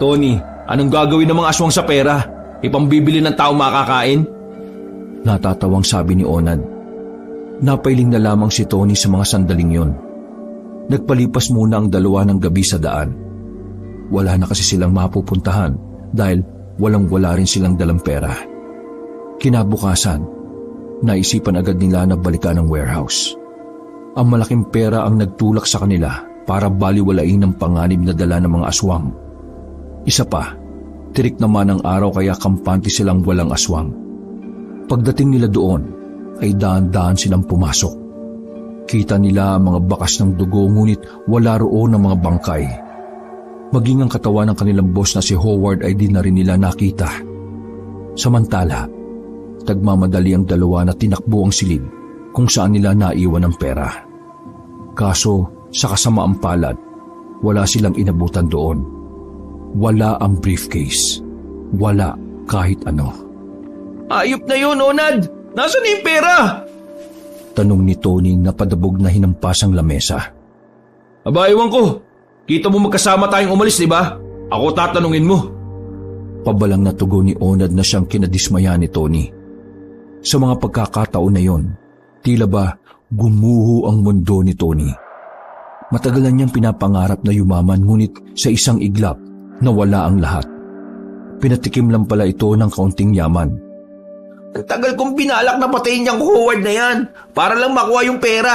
Speaker 2: Tony, anong gagawin ng mga aswang sa pera?
Speaker 1: Ipambibili ng tao makakain?
Speaker 2: Natatawang sabi ni Onad. Napailing na lamang si Tony sa mga sandaling yon. Nagpalipas muna ang dalawa ng gabi sa daan. Wala na kasi silang mapupuntahan dahil walang-wala rin silang dalang pera. Kinabukasan, naisipan agad nila na balikan ang warehouse. Ang malaking pera ang nagtulak sa kanila para baliwalain ang panganib na dala ng mga aswang. Isa pa, tirik naman ang araw kaya kampante silang walang aswang. Pagdating nila doon, ay daan-daan silang pumasok. Kita nila ang mga bakas ng dugo ngunit wala roon ang mga bangkay. Maging ang katawan ng kanilang boss na si Howard ay di na rin nila nakita. Samantala, tagmamadali ang dalawa na tinakbo ang silid kung saan nila naiwan ang pera. Kaso sa kasamaang palad, wala silang inabutan doon. Wala ang briefcase. Wala kahit ano.
Speaker 4: Ayop na yun, Onad! Nasaan na yung pera?
Speaker 2: Tanong ni Tony na padabog na hinampas ang lamesa.
Speaker 1: Aba, ewan ko. Kita mo magkasama tayong umalis, di ba? Ako tatanungin mo.
Speaker 2: Pabalang na tugon ni Onad na siyang kinadismaya ni Tony. Sa mga pagkakataon na yon, tila ba gumuho ang mundo ni Tony. Matagal na niyang pinapangarap na yumaman ngunit sa isang iglap nawala ang lahat. Pinatikim lang pala ito ng kaunting yaman.
Speaker 4: Ang tagal kong binalak na patayin niyang Howard na yan para lang makuha yung pera.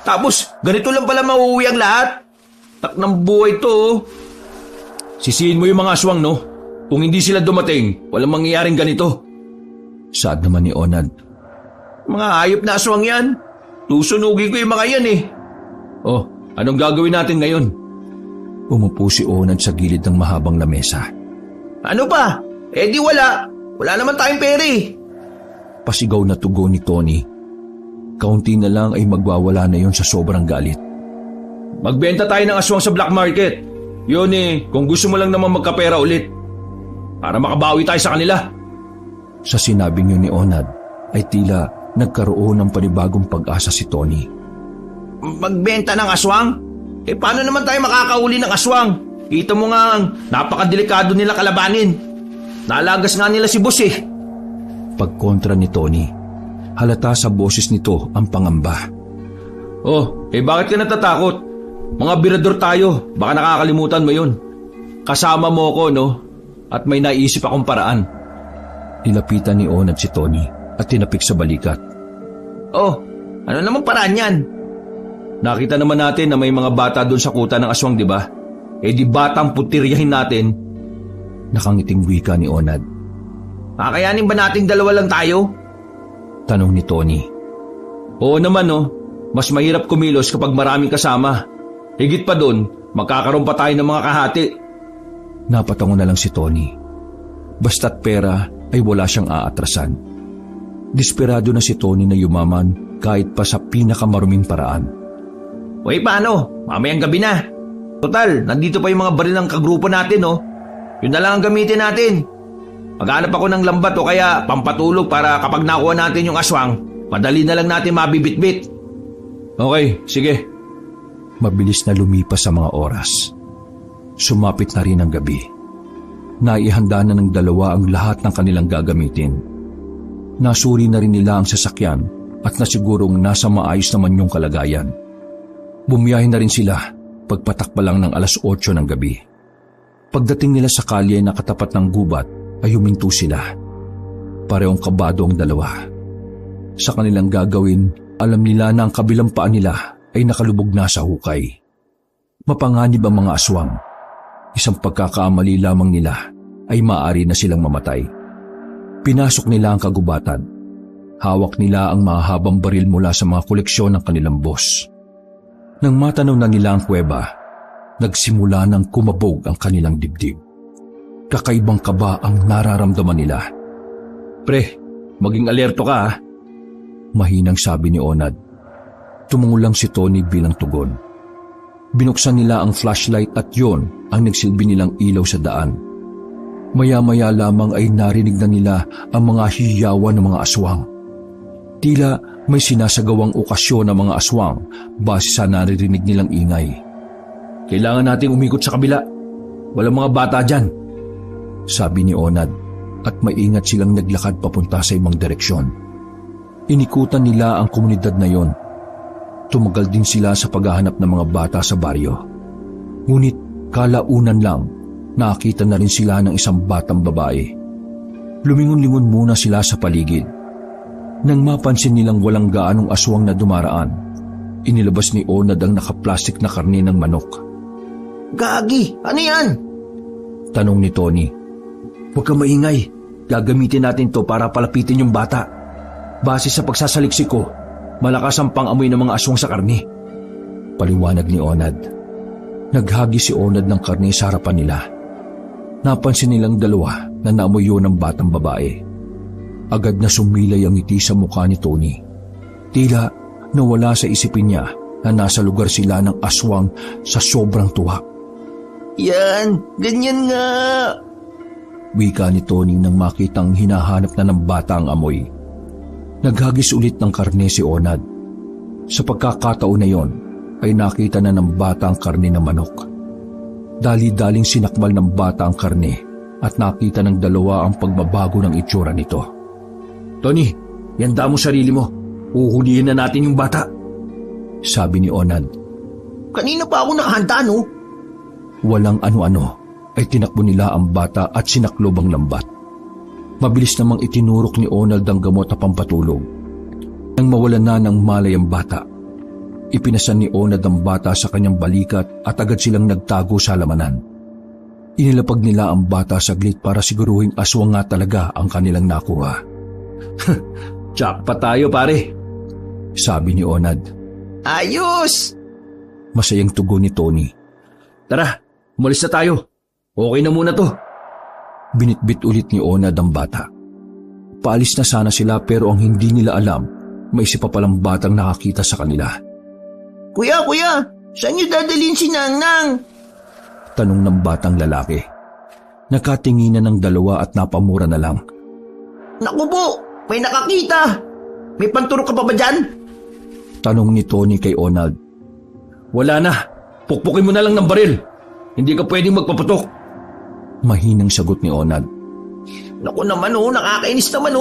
Speaker 4: Tapos ganito lang pala mauuwi ang lahat. Tak ng buhay to.
Speaker 1: Sisihin mo yung mga aswang, no? Kung hindi sila dumating, walang mangyayaring ganito.
Speaker 2: Saad naman ni Onad.
Speaker 4: Mga hayop na aswang yan. Tusunugin ko yung mga yan eh.
Speaker 1: Oh, anong gagawin natin ngayon?
Speaker 2: Umupo si Onad sa gilid ng mahabang lamesa.
Speaker 4: Ano pa? Eh di wala. Wala naman tayong pera eh.
Speaker 2: Pasigaw na tugon ni Tony. Kaunti na lang ay magwawala na yon sa sobrang galit.
Speaker 1: Magbenta tayo ng aswang sa black market. Yun eh, kung gusto mo lang naman magkapera ulit. Para makabawi tayo sa kanila.
Speaker 2: Sa sinabing yun ni Onad, ay tila nagkaroon ng panibagong pag-asa si Tony.
Speaker 4: Magbenta ng aswang? Eh paano naman tayo makakauli ng aswang? Kita mo nga ang napakadelikado nila kalabanin. Nalagas nga nila si boss eh.
Speaker 2: Pagkontra ni Tony, halata sa boses nito ang pangamba.
Speaker 1: Oh, eh bakit ka natatakot? Mga birador tayo, baka nakakalimutan mo yun. Kasama mo ko, no? At may naisip akong paraan.
Speaker 2: Nilapitan ni Onad si Tony at tinapik sa balikat.
Speaker 4: Oh, ano namang paraan yan?
Speaker 1: Nakita naman natin na may mga bata doon sa kuta ng aswang, di ba? Eh di batang putiryahin natin.
Speaker 2: Nakangiting wika ni Onad.
Speaker 4: Kakayanin ba nating dalawa lang tayo?
Speaker 2: Tanong ni Tony.
Speaker 1: Oo naman, no? Mas mahirap kumilos kapag maraming kasama. Higit pa doon, magkakaroon pa tayo ng mga kahati.
Speaker 2: Napatango na lang si Tony. Basta't pera ay wala siyang aatrasan. Desperado na si Tony na yumaman kahit pa sa pinakamaruming paraan.
Speaker 4: Uy, paano? Mamayang gabi na. Total, nandito pa yung mga baril ng kagrupo natin, no? Yun na lang ang gamitin natin. Maghanap ako ng lambat o kaya pampatulog para kapag nakuha natin yung aswang, madali na lang natin mabibitbit.
Speaker 1: Okay, sige.
Speaker 2: Mabilis na lumipas sa mga oras. Sumapit na rin ang gabi. Naihanda na ng dalawa ang lahat ng kanilang gagamitin. Nasuri na rin nila ang sasakyan at nasigurong nasa maayos naman yung kalagayan. Bumiyahe na rin sila pagpatak pa lang ng 8:00 ng gabi. Pagdating nila sa kalye na katapat ng gubat ay huminto sila. Parehong kabado ang dalawa. Sa kanilang gagawin, alam nila na ang kabilang paa nila ay nakalubog na sa hukay. Mapanganib ang mga aswang. Isang pagkakamali lamang nila ay maaari na silang mamatay. Pinasok nila ang kagubatan. Hawak nila ang mahahabang baril mula sa mga koleksyon ng kanilang boss. Nang matanaw na nila ang kuweba, nagsimula ng kumabog ang kanilang dibdib. Kakaibang kaba ang nararamdaman nila.
Speaker 1: Pre, maging alerto ka ha.
Speaker 2: Mahinang sabi ni Onad. Tumungo lang si Tony bilang tugon. Binuksan nila ang flashlight at yon ang nagsilbi nilang ilaw sa daan. Maya-maya lamang ay narinig na nila ang mga hiyawan ng mga aswang. Tila may sinasagawang okasyon ng mga aswang base sa naririnig nilang ingay.
Speaker 1: Kailangan nating umikot sa kabila. Walang mga bata dyan.
Speaker 2: Sabi ni Onad.
Speaker 1: at maingat silang naglakad papunta sa ibang direksyon. Inikutan nila ang komunidad na yon. Tumagal din sila sa paghahanap ng mga bata sa baryo. Ngunit kalaunan lang, nakita na rin sila ng isang batang babae. Lumingon-lingon muna sila sa paligid. Nang mapansin nilang walang gaanong aswang na dumaraan, inilabas ni Onad ang nakaplastik na karne ng manok.
Speaker 2: Gagi, ano yan?
Speaker 1: Tanong ni Tony. Huwag kang maingay. Gagamitin natin to para palapitin yung bata. Base sa pagsasaliksik ko, malakas ang pang-amoy ng mga aswang sa karne. Paliwanag ni Onad. Naghagi si Onad ng karne sa harapan nila. Napansin nilang dalawa na naamoy yun ng batang babae. Agad na sumilay ang ngiti sa mukha ni Tony. Tila nawala sa isipin niya na nasa lugar sila ng aswang sa sobrang tuwa.
Speaker 2: Yan, ganyan nga.
Speaker 1: Wika ni Tony nang makitang hinahanap na ng bata ang amoy. Naghagis ulit ng karne si Onad. Sa pagkakataon na yon, ay nakita na ng bata ang karne ng manok. Dali-daling sinakmal ng bata ang karne at nakita ng dalawa ang pagbabago ng itsura nito. Tony, yanda mo sarili mo. Uhulihin na natin yung bata. Sabi ni Onad.
Speaker 2: Kanina pa ako nakahanda, no?
Speaker 1: Walang ano-ano ay tinakbo nila ang bata at sinaklob ang lambat. Mabilis namang itinurok ni Onald ang gamot na pampatulog. Nang mawalan na ng malay ang bata, ipinasan ni Onad ang bata sa kanyang balikat at agad silang nagtago sa halamanan. Inilapag nila ang bata saglit para siguruhing aswang nga talaga ang kanilang nakuha. Jackpot tayo pare, sabi ni Onad.
Speaker 2: Ayos!
Speaker 1: Masayang tugon ni Tony. Tara, umalis na tayo. Okay na muna to. Binitbit ulit ni Onad ang bata. Paalis na sana sila pero ang hindi nila alam, may isa pa palang batang nakakita sa kanila.
Speaker 2: Kuya, saan niyo dadalhin si Nangnang?
Speaker 1: Tanong ng batang lalaki. Nakatinginan ng dalawa at napamura na lang.
Speaker 2: Naku po, may nakakita. May panturok ka pa ba dyan?
Speaker 1: Tanong ni Tony kay Onald. Wala na, pukpukin mo na lang ng baril. Hindi ka pwedeng magpaputok. Mahinang sagot ni Onad.
Speaker 2: Naku naman nakakainis naman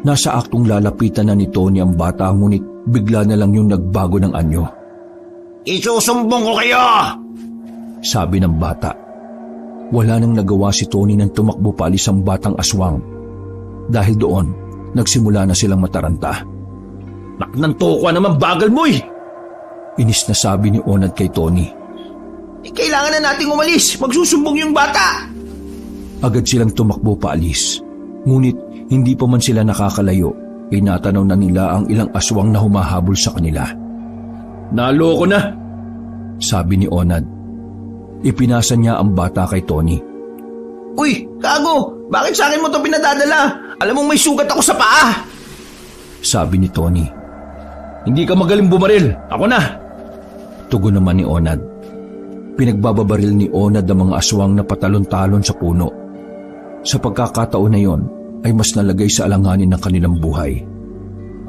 Speaker 1: Nasa aktong lalapitan na ni Tony ang bata ngunit bigla na lang yung nagbago ng anyo.
Speaker 2: Isusumbong ko kayo!
Speaker 1: Sabi ng bata. Wala nang nagawa si Tony nang tumakbo paalis ang batang aswang. Dahil doon, nagsimula na silang mataranta. Naknanto ko naman bagal mo eh! Inis na sabi ni Onad kay Tony.
Speaker 2: Kailangan na nating umalis. Magsusumbong yung bata.
Speaker 1: Agad silang tumakbo paalis. Ngunit hindi pa man sila nakakalayo, natanaw na nila ang ilang aswang na humahabol sa kanila. Naloko na, sabi ni Onad. Ipinasa niya ang bata kay Tony.
Speaker 2: Uy, kago! Bakit sa akin mo ito pinadadala? Alam mong may sugat ako sa paa.
Speaker 1: Sabi ni Tony. Hindi ka magaling bumaril. Ako na. Tugon naman ni Onad. Pinagbababaril ni Onad ang mga aswang na patalon-talon sa puno. Sa pagkakataon na yon ay mas nalagay sa alanganin ng kanilang buhay.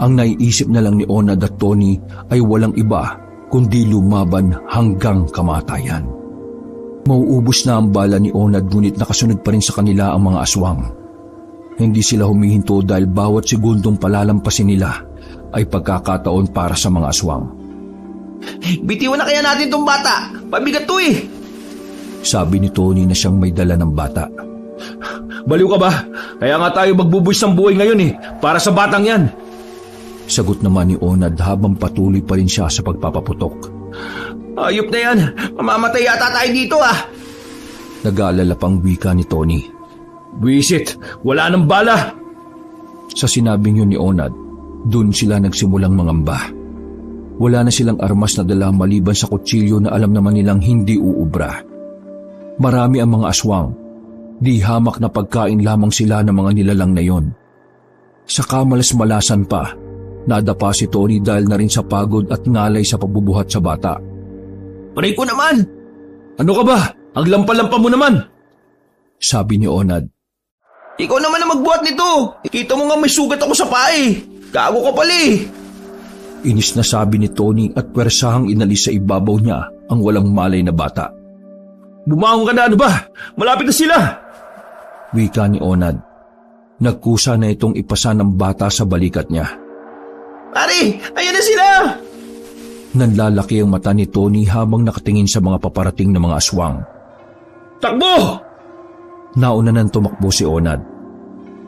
Speaker 1: Ang naiisip na lang ni Onad at Tony ay walang iba kundi lumaban hanggang kamatayan. Mauubos na ang bala ni Onad ngunit nakasunod pa rin sa kanila ang mga aswang. Hindi sila humihinto dahil bawat segundong palalampasin nila ay pagkakataon para sa mga aswang.
Speaker 2: Bitiwan na kaya natin tong bata. Pabigat to eh.
Speaker 1: Sabi ni Tony na siyang may dala ng bata. Baliw ka ba? Kaya nga tayo magbubuwis ng buhay ngayon eh. Para sa batang yan. Sagot naman ni Onad habang patuloy pa rin siya sa pagpapaputok.
Speaker 2: Ayop na yan. Mamamatay yata tayo dito
Speaker 1: Nag-aalala pang wika ni Tony. Buwisit, wala nang bala. Sa sinabing yun ni Onad, dun sila nagsimulang mangamba. Wala na silang armas na dala maliban sa kutsilyo na alam naman nilang hindi uubra. Marami ang mga aswang. Di hamak na pagkain lamang sila ng mga nilalang na yon. Sa kamalas-malasan pa, nadapa si Tony dahil na rin sa pagod at ngalay sa pagbubuhat sa bata.
Speaker 2: Paray ko naman!
Speaker 1: Ano ka ba? Ang lampa-lampa mo naman! Sabi ni Onad.
Speaker 2: Ikaw naman ang magbuhat nito. Kita mo nga may sugat ako sa paa eh. Gago ka pala eh.
Speaker 1: Inis na sabi ni Tony at pwersahang inalis sa ibabaw niya ang walang malay na bata. Bumangon ka na, ano ba? Malapit na sila! Wika ni Onad. Nagkusa na itong ipasa ng bata sa balikat niya.
Speaker 2: Pare, ayan na sila!
Speaker 1: Nanlalaki ang mata ni Tony habang nakatingin sa mga paparating na mga aswang.
Speaker 3: Takbo!
Speaker 1: Nauna nang tumakbo si Onad.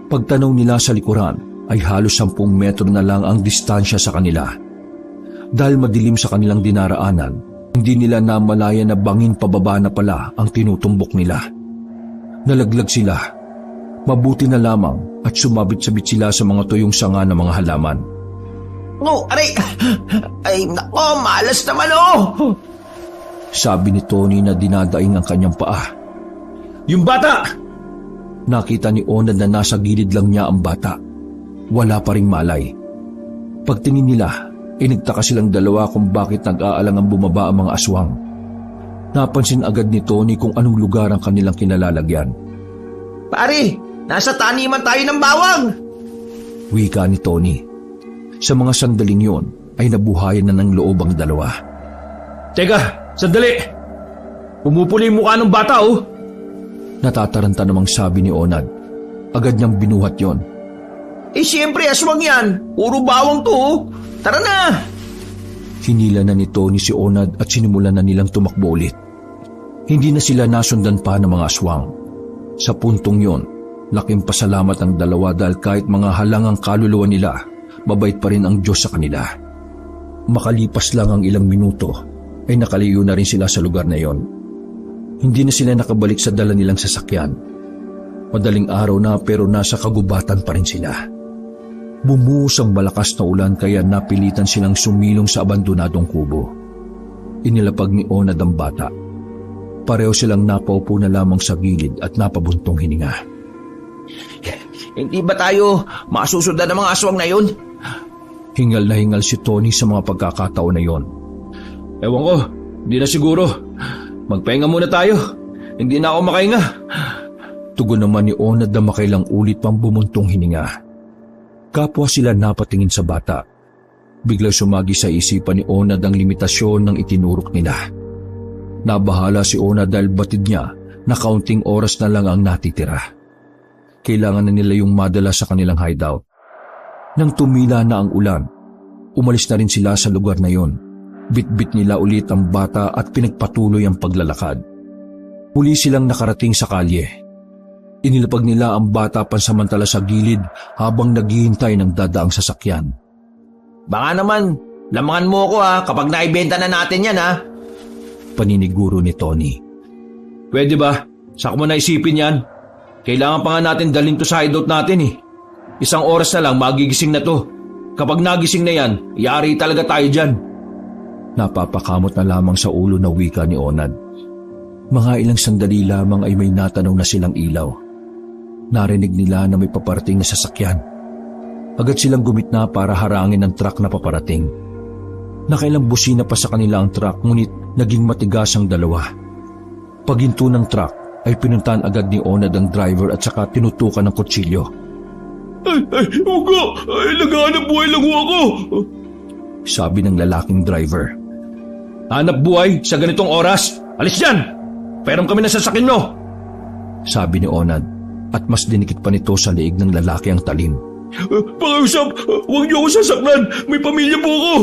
Speaker 1: Pagtanaw nila sa likuran ay halos 10 metro na lang ang distansya sa kanila. Dahil madilim sa kanilang dinaraanan, hindi nila namalaya na bangin pababa na pala ang tinutumbok nila. Nalaglag sila. Mabuti na lamang at sumabit-sabit sila sa mga tuyong sanga ng mga halaman.
Speaker 2: No, aray! Ay, nako, malas naman oh!
Speaker 1: Sabi ni Tony na dinadaing ang kanyang paa.
Speaker 3: Yung bata!
Speaker 1: Nakita ni Onad na nasa gilid lang niya ang bata. Wala pa ring malay. Pagtingin nila, nagtaka silang dalawa kung bakit nag-aalangang bumaba ang mga aswang. Napansin agad ni Tony kung anong lugar ang kanilang kinalalagyan.
Speaker 2: Pare, nasa taniman tayo ng bawang!
Speaker 1: Wika ni Tony. Sa mga sandaling yon ay nabuhayan na ng loob ang dalawa.
Speaker 3: Teka, sandali! Pumupuli yung mukha ng bata oh!
Speaker 1: Natataranta namang sabi ni Onad. Agad niyang binuhat yon.
Speaker 2: Siyempre, aswang yan. Puro bawang to oh. Tara na!
Speaker 1: Hinila na ni Tony si Onad at sinimulan na nilang tumakbo ulit. Hindi na sila nasundan pa ng mga aswang. Sa puntong yon, laking pasalamat ang dalawa dahil kahit mga halangang kaluluwa nila, mabait pa rin ang Diyos sa kanila. Makalipas lang ang ilang minuto, ay nakalayo na rin sila sa lugar na yon. Hindi na sila nakabalik sa dala nilang sasakyan. Madaling araw na pero nasa kagubatan pa rin sila. Bumuhos ang malakas na ulan kaya napilitan silang sumilong sa abandonadong kubo. Inilapag ni Onad ang bata. Pareho silang napaupo na lamang sa gilid at napabuntong hininga.
Speaker 2: Hindi ba tayo masusundan ng mga aswang na yun?
Speaker 1: Hingal na hingal si Tony sa mga pagkakataon na yon.
Speaker 3: Ewan ko, hindi na siguro. Magpahinga muna tayo. Hindi na ako makahinga.
Speaker 1: Tugon naman ni Onad na makailang ulit pang bumuntong hininga. Kapwa sila napatingin sa bata. Biglang sumagi sa isipan ni Onad ang limitasyon ng itinurok nila. Nabahala si Onad dahil batid niya na kaunting oras na lang ang natitira. Kailangan na nila yung madala sa kanilang hideout. Nang tumila na ang ulan, umalis na rin sila sa lugar na yon. Bitbit nila ulit ang bata at pinagpatuloy ang paglalakad. Muli silang nakarating sa kalye. Inilapag nila ang bata pansamantala sa gilid habang naghihintay ng dadaang sasakyan.
Speaker 2: Baka naman, lamangan mo ko kapag naibenta na natin yan
Speaker 1: Paniniguro ni Tony.
Speaker 3: Pwede ba? Saka mo na isipin yan. Kailangan pa nga natin dalhin to sa hideout natin 1 oras na lang magigising na to. Kapag nagising na yan, yari talaga tayo dyan.
Speaker 1: Napapakamot na lamang sa ulo na wika ni Onad. Mga ilang sandali lamang ay may natanaw na silang ilaw. Narinig nila na may paparating na sasakyan. Agad silang gumitna para harangin ang truck na paparating. Nakailang busina pa sa kanila ang truck ngunit naging matigas ang dalawa. Paghinto ng truck ay pinuntahan agad ni Onad ang driver at saka tinutukan ng kutsilyo.
Speaker 3: Ugo! Naghahanap buhay lang ako!
Speaker 1: Sabi ng lalaking driver.
Speaker 3: Hanap buhay sa ganitong oras? Alis dyan! Peram kami na sasakin mo!
Speaker 1: Sabi ni Onad at mas dinikit pa nito sa liig ng lalaki ang talim.
Speaker 3: Pakiusap! Huwag niyo ako sasaklan! May pamilya po ako!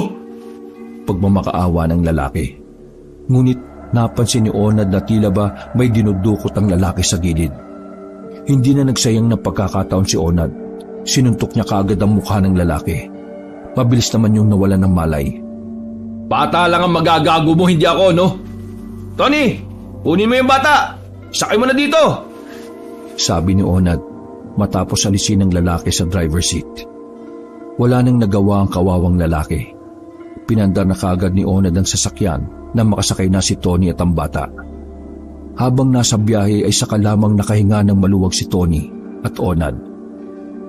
Speaker 1: Pagmamakaawa ng lalaki. Ngunit napansin ni Onad na tila ba may dinudukot ang lalaki sa gilid. Hindi na nagsayang ng pagkakataon si Onad. Sinuntok niya kaagad ang mukha ng lalaki. Mabilis naman yung nawalan ng malay.
Speaker 3: Bata lang ang magagago mo, hindi ako, no? Tony, kunin mo yung bata! Sakay mo na dito!
Speaker 1: Sabi ni Onad matapos alisin ng lalaki sa driver's seat. Wala nang nagawa ang kawawang lalaki. Pinandar na kaagad ni Onad ang sasakyan na makasakay na si Tony at ang bata. Habang nasa biyahe ay saka lamang nakahinga ng maluwag si Tony at Onad.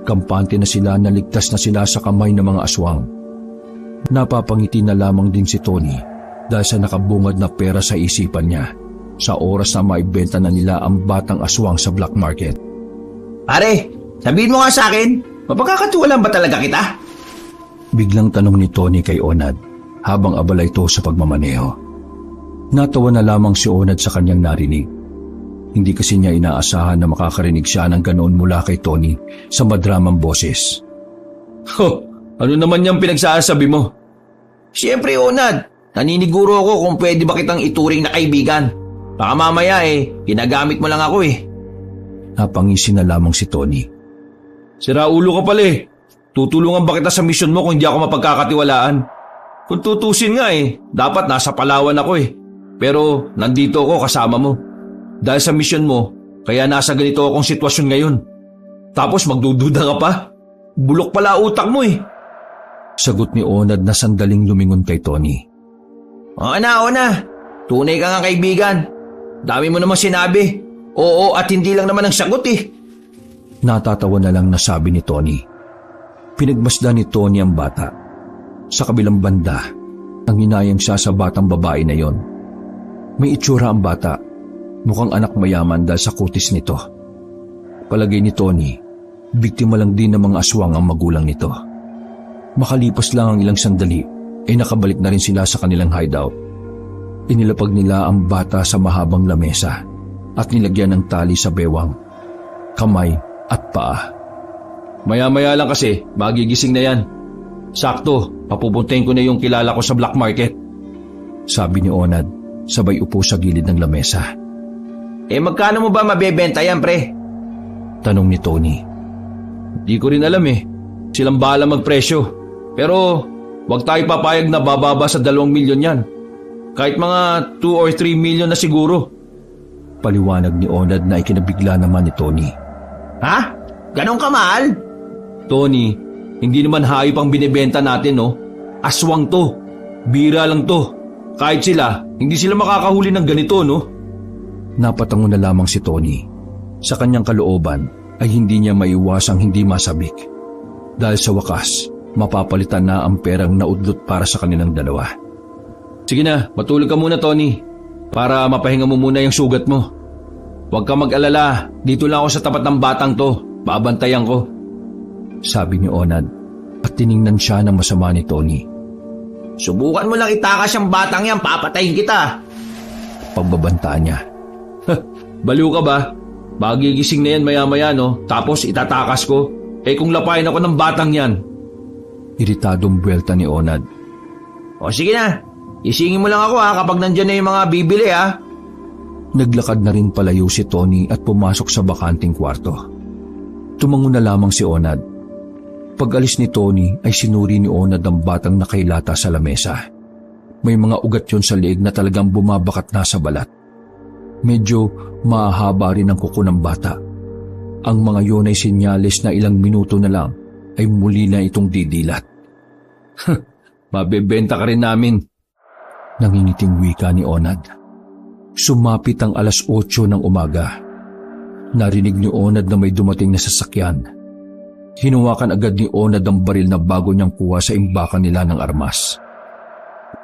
Speaker 1: Kampante na sila na ligtas na sila sa kamay ng mga aswang. Napapangiti na lamang din si Tony dahil sa nakabungad na pera sa isipan niya sa oras na maibenta na nila ang batang aswang sa black market.
Speaker 2: Pare, sabihin mo nga sa akin, mapagkakatiwalaan ba talaga kita?
Speaker 1: Biglang tanong ni Tony kay Onad habang abala ito sa pagmamaneho. Natawa na lamang si Onad sa kanyang narinig. Hindi kasi niya inaasahan na makakarinig siya ng ganoon mula kay Tony sa madramang boses.
Speaker 3: Ano naman yung pinagsasabi mo?
Speaker 4: Siyempre, Onad. Naniniguro ako kung pwede ba kitang ituring na kaibigan. Baka mamaya ginagamit mo lang ako
Speaker 1: Napangisi na lamang si Tony.
Speaker 3: Sira ulo ka pala Tutulungan ba kita sa misyon mo kung hindi ako mapagkakatiwalaan? Kung tutusin nga dapat nasa Palawan ako Pero nandito ako kasama mo. Dahil sa misyon mo, kaya nasa ganito akong sitwasyon ngayon. Tapos magdududa ka pa? Bulok pala utak mo
Speaker 1: Sagot ni Onad na sandaling lumingon kay Tony.
Speaker 4: Oo na. Tunay ka nga kaibigan. Dami mo namang sinabi. Oo at hindi lang naman ang sagot
Speaker 1: Natatawa na lang na sabi ni Tony. Pinagmasdan ni Tony ang bata. Sa kabilang banda, ang hinayang siya sa batang babae na yon. May itsura ang bata. Mukhang anak mayaman dahil sa kutis nito. Palagay ni Tony, biktima lang din ng mga aswang ang magulang nito. Makalipas lang ang ilang sandali, nakabalik na rin sila sa kanilang hideout. Inilapag nila ang bata sa mahabang lamesa at nilagyan ng tali sa bewang, kamay at paa.
Speaker 3: Maya-maya lang kasi, magigising na yan. Sakto, papupuntahin ko na yung kilala ko sa black market.
Speaker 1: Sabi ni Onad, sabay upo sa gilid ng lamesa.
Speaker 4: Magkano mo ba mabebenta yan, pre?
Speaker 1: Tanong ni Tony.
Speaker 3: Di ko rin alam Silang bahala magpresyo. Pero wag tayo papayag na bababa sa 2 milyon yan. Kahit mga 2 or 3 milyon na siguro.
Speaker 1: Paliwanag ni Onad na ikinabigla naman ni Tony.
Speaker 4: Ha? Ganon ka mahal?
Speaker 3: Tony, hindi naman hayop ang binibenta natin Aswang to. Bira lang to. Kahit sila, hindi sila makakahuli ng ganito
Speaker 1: Napatango na lamang si Tony. Sa kanyang kalooban ay hindi niya maiwasang hindi masabik. Dahil sa wakas, mapapalitan na ang perang naudlot para sa kanilang dalawa.
Speaker 3: Sige na, matulog ka muna Tony. Para mapahinga mo muna yung sugat mo. Huwag ka mag-alala, dito lang ako sa tapat ng batang to. Babantayan ko.
Speaker 1: Sabi ni Onad at tiningnan siya ng masama ni Tony.
Speaker 4: Subukan mo lang itakas yung batang yan, papatayin kita.
Speaker 1: Pagbabantaan niya.
Speaker 3: Baliw ka ba? Magigising na yan maya-maya tapos itatakas ko. Kung lapayin ako ng batang yan.
Speaker 1: Iritadong buwelta ni Onad.
Speaker 4: O sige na, isingin mo lang ako kapag nandyan na yung mga bibili
Speaker 1: Naglakad na rin palayo si Tony at pumasok sa bakanting kwarto. Tumango na lamang si Onad. Pag-alis ni Tony ay sinuri ni Onad ang batang nakailata sa lamesa. May mga ugat yon sa leeg na talagang bumabakat na sa balat. Medyo mahaba rin ang kuko ng bata. Ang mga yon ay senyales na ilang minuto na lang ay muli na itong didilat.
Speaker 3: Mabebenta ka rin namin.
Speaker 1: Nangingiting wika ni Onad. Sumapit ang 8:00 ng umaga. Narinig ni Onad na may dumating na sasakyan. Hinuwakan agad ni Onad ang baril na bago niyang kuha sa imbakan nila ng armas.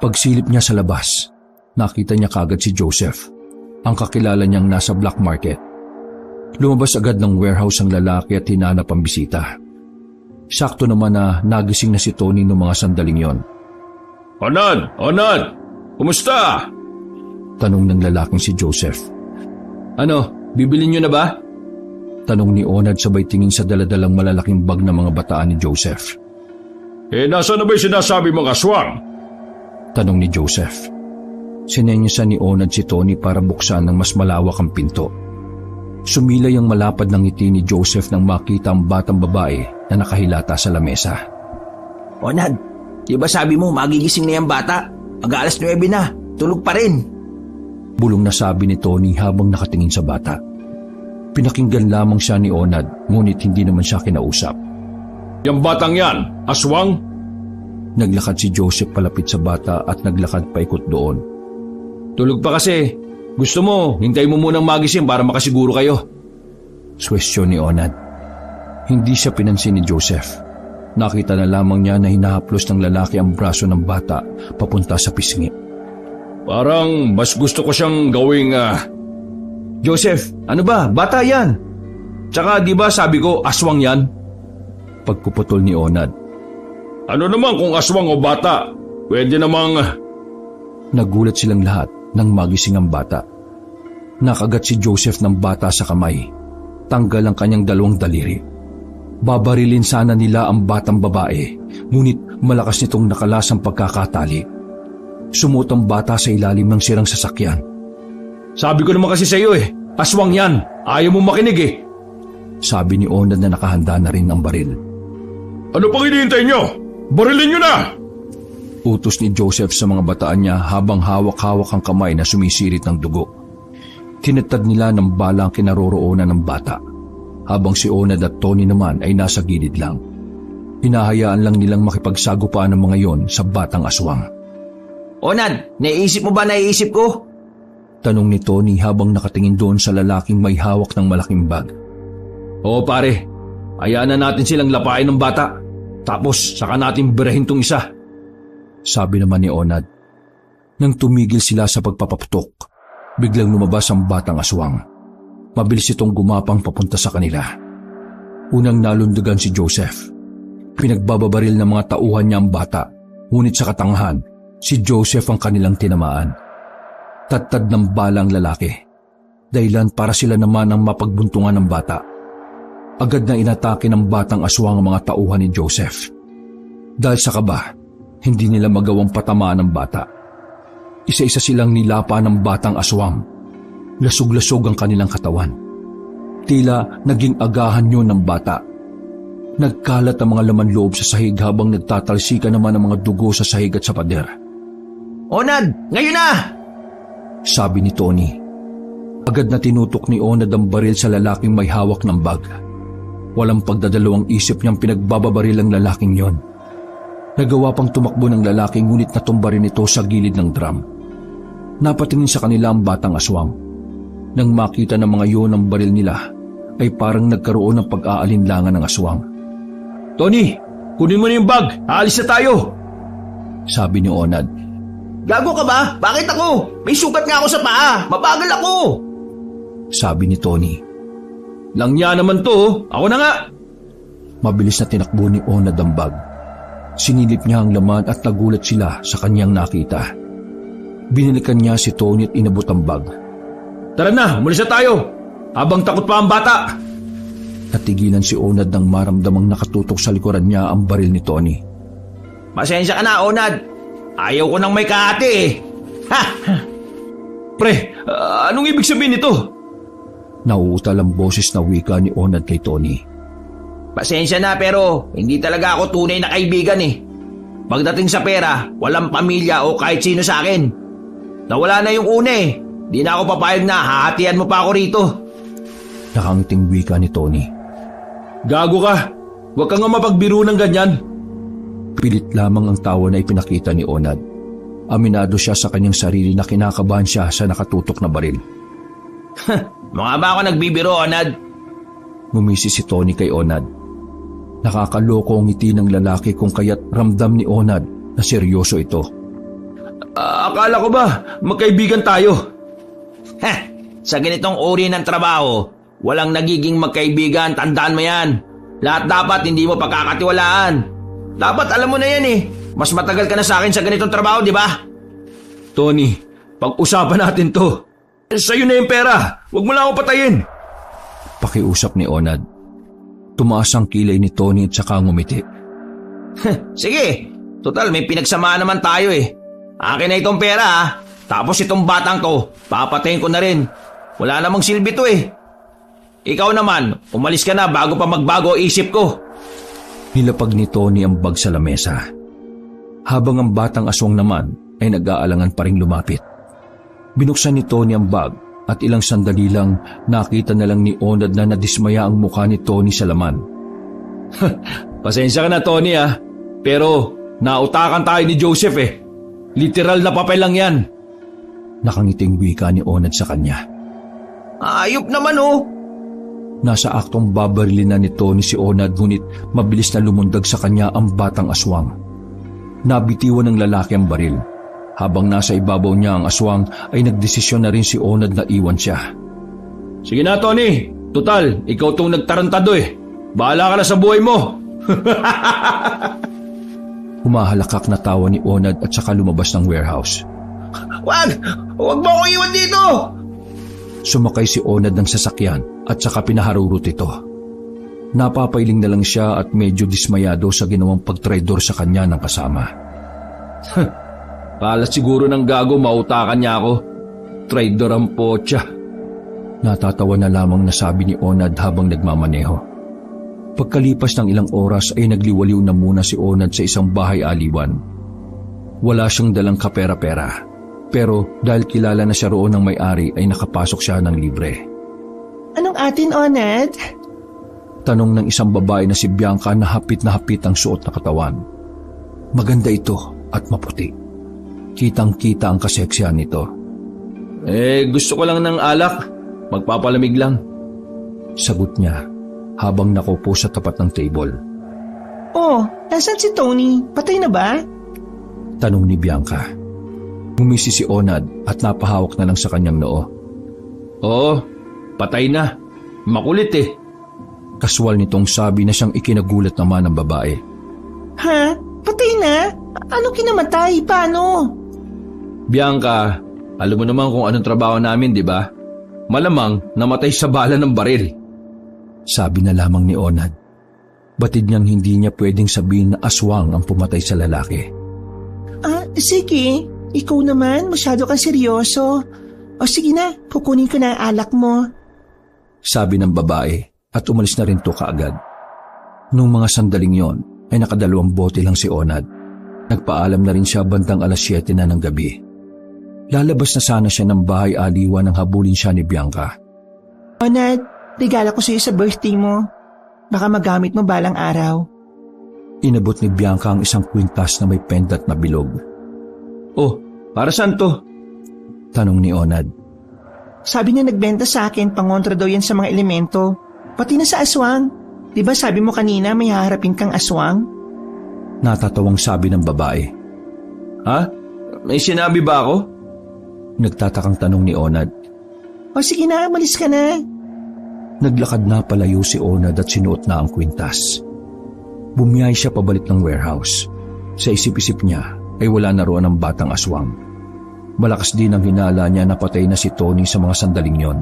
Speaker 1: Pagsilip niya sa labas, nakita niya kagad si Joseph, ang kakilala niyang nasa black market. Lumabas agad ng warehouse ang lalaki at hinanap ang bisita. Sakto naman na nagising na si Tony noong mga sandaling yon.
Speaker 3: Onad! Kumusta?
Speaker 1: Tanong ng lalaking si Joseph.
Speaker 3: Ano, bibili niyo na ba?
Speaker 1: Tanong ni Onad sabay tingin sa daladalang malalaking bag ng mga bataan ni Joseph.
Speaker 3: Nasaan na ba yung sinasabi mong aswang?
Speaker 1: Tanong ni Joseph. Sinenyasan ni Onad si Tony para buksan ng mas malawak ang pinto. Sumilay ang malapad ng ngiti ni Joseph nang makita ang batang babae na nakahilata sa lamesa.
Speaker 4: Onad, di ba sabi mo magigising na yung bata? Mag-alas 9 na, tulog pa rin.
Speaker 1: Bulong na sabi ni Tony habang nakatingin sa bata. Pinakinggan lamang siya ni Onad, ngunit hindi naman siya kinausap.
Speaker 3: Yung batang yan, aswang?
Speaker 1: Naglakad si Joseph palapit sa bata at naglakad paikot doon.
Speaker 3: Tulog pa kasi. Gusto mo, hintay mo munang magising para makasiguro kayo.
Speaker 1: Suwestyon ni Onad. Hindi siya pinansin ni Joseph. Nakita na lamang niya na hinahaplos ng lalaki ang braso ng bata papunta sa pisngi.
Speaker 3: Parang mas gusto ko siyang gawing...
Speaker 1: Joseph, ano ba? Bata yan.
Speaker 3: Tsaka di ba sabi ko aswang yan?
Speaker 1: Pagpuputol ni Onad.
Speaker 3: Ano naman kung aswang o bata? Pwede namang...
Speaker 1: Nagulat silang lahat nang magising ang bata. Nakagat si Joseph ng bata sa kamay. Tanggal ang kanyang dalawang daliri. Babarilin sana nila ang batang babae, ngunit malakas nitong nakalas ang pagkakatali. Sumuot ang bata sa ilalim ng sirang sasakyan.
Speaker 3: Sabi ko naman kasi sa iyo aswang yan. Ayaw mong makinig
Speaker 1: Sabi ni Onad na nakahanda na rin ang baril.
Speaker 3: Ano pang hinihintay niyo? Barilin niyo na!
Speaker 1: Utos ni Joseph sa mga bataan niya habang hawak-hawak ang kamay na sumisirit ng dugo. Tinatad nila ng bala ang kinaroroonan ng bata, habang si Onad at Tony naman ay nasa gilid lang. Hinahayaan lang nilang makipagsagupaan ng mga yon sa batang aswang.
Speaker 2: Onad, naiisip mo ba naiisip ko?
Speaker 1: Tanong ni Tony habang nakatingin doon sa lalaking may hawak ng malaking bag.
Speaker 3: Oo pare, hayaan na natin silang lapain ng bata. Tapos saka natin birahin tong isa.
Speaker 1: Sabi naman ni Onad. Nang tumigil sila sa pagpapaputok, biglang lumabas ang batang aswang. Mabilis itong gumapang papunta sa kanila. Unang nalundagan si Joseph. Pinagbababaril ng mga tauhan niya ang bata, ngunit sa katangahan, si Joseph ang kanilang tinamaan. Tattad ng bala ang lalaki. Dahilan para sila naman ang mapagbuntungan ng bata. Agad na inatake ng batang aswang ang mga tauhan ni Joseph. Dahil sa kaba, hindi nila magawang patamaan ng bata. Isa-isa silang nilapa ng batang aswang. Lasog-lasog ang kanilang katawan. Tila naging agahan yun ng bata. Nagkalat ang mga laman loob sa sahig habang nagtatalsika naman ang mga dugo sa sahig at sa pader.
Speaker 2: Onad, ngayon na!
Speaker 1: Sabi ni Tony. Agad na tinutok ni Onad ang baril sa lalaking may hawak ng bag. Walang pagdadalawang isip niyang pinagbababaril ang lalaking yon. Nagawa pang tumakbo ng lalaki ngunit natumba rin ito sa gilid ng drum. Napatingin sa kanila ang batang aswang. Nang makita ng mga yon ang baril nila, ay parang nagkaroon ng pag-aalinlangan ng aswang.
Speaker 3: Tony, kunin mo na yung bag. Aalis na tayo.
Speaker 1: Sabi ni Onad.
Speaker 2: Gago ka ba? Bakit ako? May sugat nga ako sa paa. Mabagal ako.
Speaker 1: Sabi ni Tony.
Speaker 3: Langya naman to. Ako na nga.
Speaker 1: Mabilis na tinakbo ni Onad ang bag. Sinilip niya ang laman at nagulat sila sa kanyang nakita. Binilikan niya si Tony at inabot ang bag.
Speaker 3: Tara na, umalis na tayo. Habang takot pa ang bata.
Speaker 1: Natigilan si Onad nang maramdamang nakatutok sa likuran niya ang baril ni Tony.
Speaker 2: Pasensya ka na, Onad. Ayaw ko nang may kahati Ha!
Speaker 3: Pre, anong ibig sabihin nito?
Speaker 1: Nauutal ang boses na wika ni Onad kay Tony.
Speaker 2: Pasensya na pero hindi talaga ako tunay na kaibigan Pagdating sa pera, walang pamilya o kahit sino sa akin. Nawala na yung una Di na ako papayag na hahatian mo pa ako rito.
Speaker 1: Nakangiting wika ni Tony.
Speaker 3: Gago ka. Huwag kang nga mapagbiro ng ganyan.
Speaker 1: Pilit lamang ang tawa na ipinakita ni Onad. Aminado siya sa kanyang sarili na kinakabahan siya sa nakatutok na baril.
Speaker 2: Mga ba ako nagbibiro, Onad?
Speaker 1: Ngumisi si Tony kay Onad. Nakakaloko ang ngiti ng lalaki kung kaya't ramdam ni Onad na seryoso ito.
Speaker 3: Akala ko ba magkaibigan tayo?
Speaker 2: Sa ganitong uri ng trabaho, walang nagiging magkaibigan, tandaan mo yan. Lahat dapat hindi mo pagkakatiwalaan. Dapat alam mo na yan Mas matagal ka na sa akin sa ganitong trabaho, di ba?
Speaker 3: Tony, pag-usapan natin to. Sa'yo na yung pera. Huwag mo lang ako patayin.
Speaker 1: Pakiusap ni Onad. Tumaas ang kilay ni Tony at saka ngumiti.
Speaker 2: Sige, total may pinagsamaan naman tayo Akin na itong pera Tapos itong batang to, papatayin ko na rin. Wala namang silbi to Ikaw naman, umalis ka na bago pa magbago isip ko.
Speaker 1: Nilapag ni Tony ang bag sa lamesa. Habang ang batang aswang naman ay nag-aalangan pa ring lumapit. Binuksan ni Tony ang bag at ilang sandali lang nakita na lang ni Onad na nadismaya ang mukha ni Tony sa laman.
Speaker 3: Pasensya ka na Tony pero nautakan tayo ni Joseph Literal na papel lang yan.
Speaker 1: Nakangiting wika ni Onad sa kanya.
Speaker 2: Ayop naman
Speaker 1: Nasa aktong babarilin na ni Tony si Onad ngunit mabilis na lumundag sa kanya ang batang aswang. Nabitiwan ng lalaki ang baril. Habang nasa ibabaw niya ang aswang ay nagdesisyon na rin si Onad na iwan siya.
Speaker 3: Sige na Tony, total ikaw tong nagtarantado Bahala ka na sa buhay mo.
Speaker 1: Humahalakak na tawa ni Onad at saka lumabas ng warehouse.
Speaker 2: Wag mo ako iwan dito!
Speaker 1: Sumakay si Onad ng sasakyan at saka pinaharurot ito. Napapailing na lang siya at medyo dismayado sa ginawang pagtraidor sa kanya ng kasama.
Speaker 3: Kala siguro ng gago mautakan niya ako. Traidor ang potya.
Speaker 1: Natatawa na lamang nasabi ni Onad habang nagmamaneho. Pagkalipas ng ilang oras ay nagliwaliw na muna si Onad sa isang bahay aliwan. Wala siyang dalang kapera-pera. Pero dahil kilala na siya roon ng may-ari ay nakapasok siya ng libre.
Speaker 5: Anong atin, Onad?
Speaker 1: Tanong ng isang babae na si Bianca na hapit ang suot na katawan. Maganda ito at maputi. Kitang-kita ang kaseksihan nito.
Speaker 3: Gusto ko lang ng alak. Magpapalamig lang.
Speaker 1: Sagot niya habang nakaupo sa tapat ng table.
Speaker 5: Oh, nasan si Tony? Patay na ba?
Speaker 1: Tanong ni Bianca. Ngumisi si Onad at napahawak na lang sa kanyang noo.
Speaker 3: Oo, patay na. Makulit eh.
Speaker 1: Kaswal nitong sabi na siyang ikinagulat naman ng babae.
Speaker 5: Ha? Patay na? Ano kinamatay? Paano?
Speaker 3: Bianca, alam mo naman kung anong trabaho namin, di ba? Malamang namatay sa bala ng baril.
Speaker 1: Sabi na lamang ni Onad. Batid niyang hindi niya pwedeng sabihin na aswang ang pumatay sa lalaki.
Speaker 5: Sige. Ikaw naman, masyado kang seryoso. O sige na, kukunin ko na ang alak mo.
Speaker 1: Sabi ng babae at umalis na rin to kaagad. Nung mga sandaling yon ay nakadalawang bote lang si Onad. Nagpaalam na rin siya bandang 7:00 na ng gabi. Lalabas na sana siya ng bahay aliwan nang habulin siya ni Bianca.
Speaker 5: Onad, regalo ko sa iyo sa birthday mo. Baka magamit mo balang araw.
Speaker 1: Inabot ni Bianca ang isang kwintas na may pendant na bilog.
Speaker 3: Oh, para saan to?
Speaker 1: Tanong ni Onad.
Speaker 5: Sabi niya nagbenta sa akin, pangontra daw yan sa mga elemento. Pati na sa aswang. Diba sabi mo kanina may haharapin kang aswang?
Speaker 1: Natatawang sabi ng babae.
Speaker 3: Ha? May sinabi ba ako?
Speaker 1: Nagtatakang tanong ni Onad.
Speaker 5: O sige na, malis ka na.
Speaker 1: Naglakad na palayo si Onad at sinuot na ang kwintas. Bumiyay siya pabalik ng warehouse. Sa isip-isip niya ay wala na roon ang batang aswang. Malakas din ang hinala niya na patay na si Tony sa mga sandaling yon.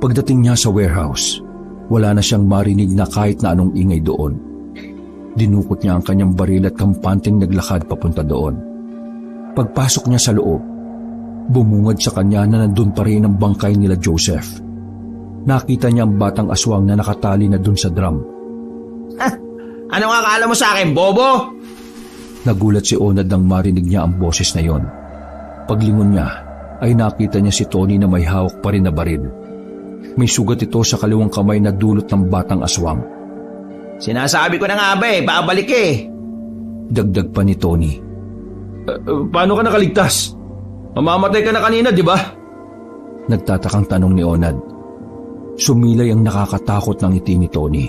Speaker 1: Pagdating niya sa warehouse, wala na siyang marinig na kahit na anong ingay doon. Dinukot niya ang kanyang baril at kampanteng naglakad papunta doon. Pagpasok niya sa loob, bumungad sa kanya na nandun pa rin ang bangkay nila Joseph. Nakita niya ang batang aswang na nakatali na dun sa drum.
Speaker 2: Anong akala mo sa akin, bobo?
Speaker 1: Nagulat si Onad nang marinig niya ang boses na yon. Paglingon niya, ay nakita niya si Tony na may hawak pa rin na baril. May sugat ito sa kaliwang kamay na dulot ng batang aswang.
Speaker 2: Sinasabi ko na nga ba babalik eh.
Speaker 1: Dagdag pa ni Tony.
Speaker 3: Paano ka nakaligtas? Mamamatay ka na kanina, di ba?
Speaker 1: Nagtatakang tanong ni Onad. Sumilay ang nakakatakot ng ngiti ni Tony.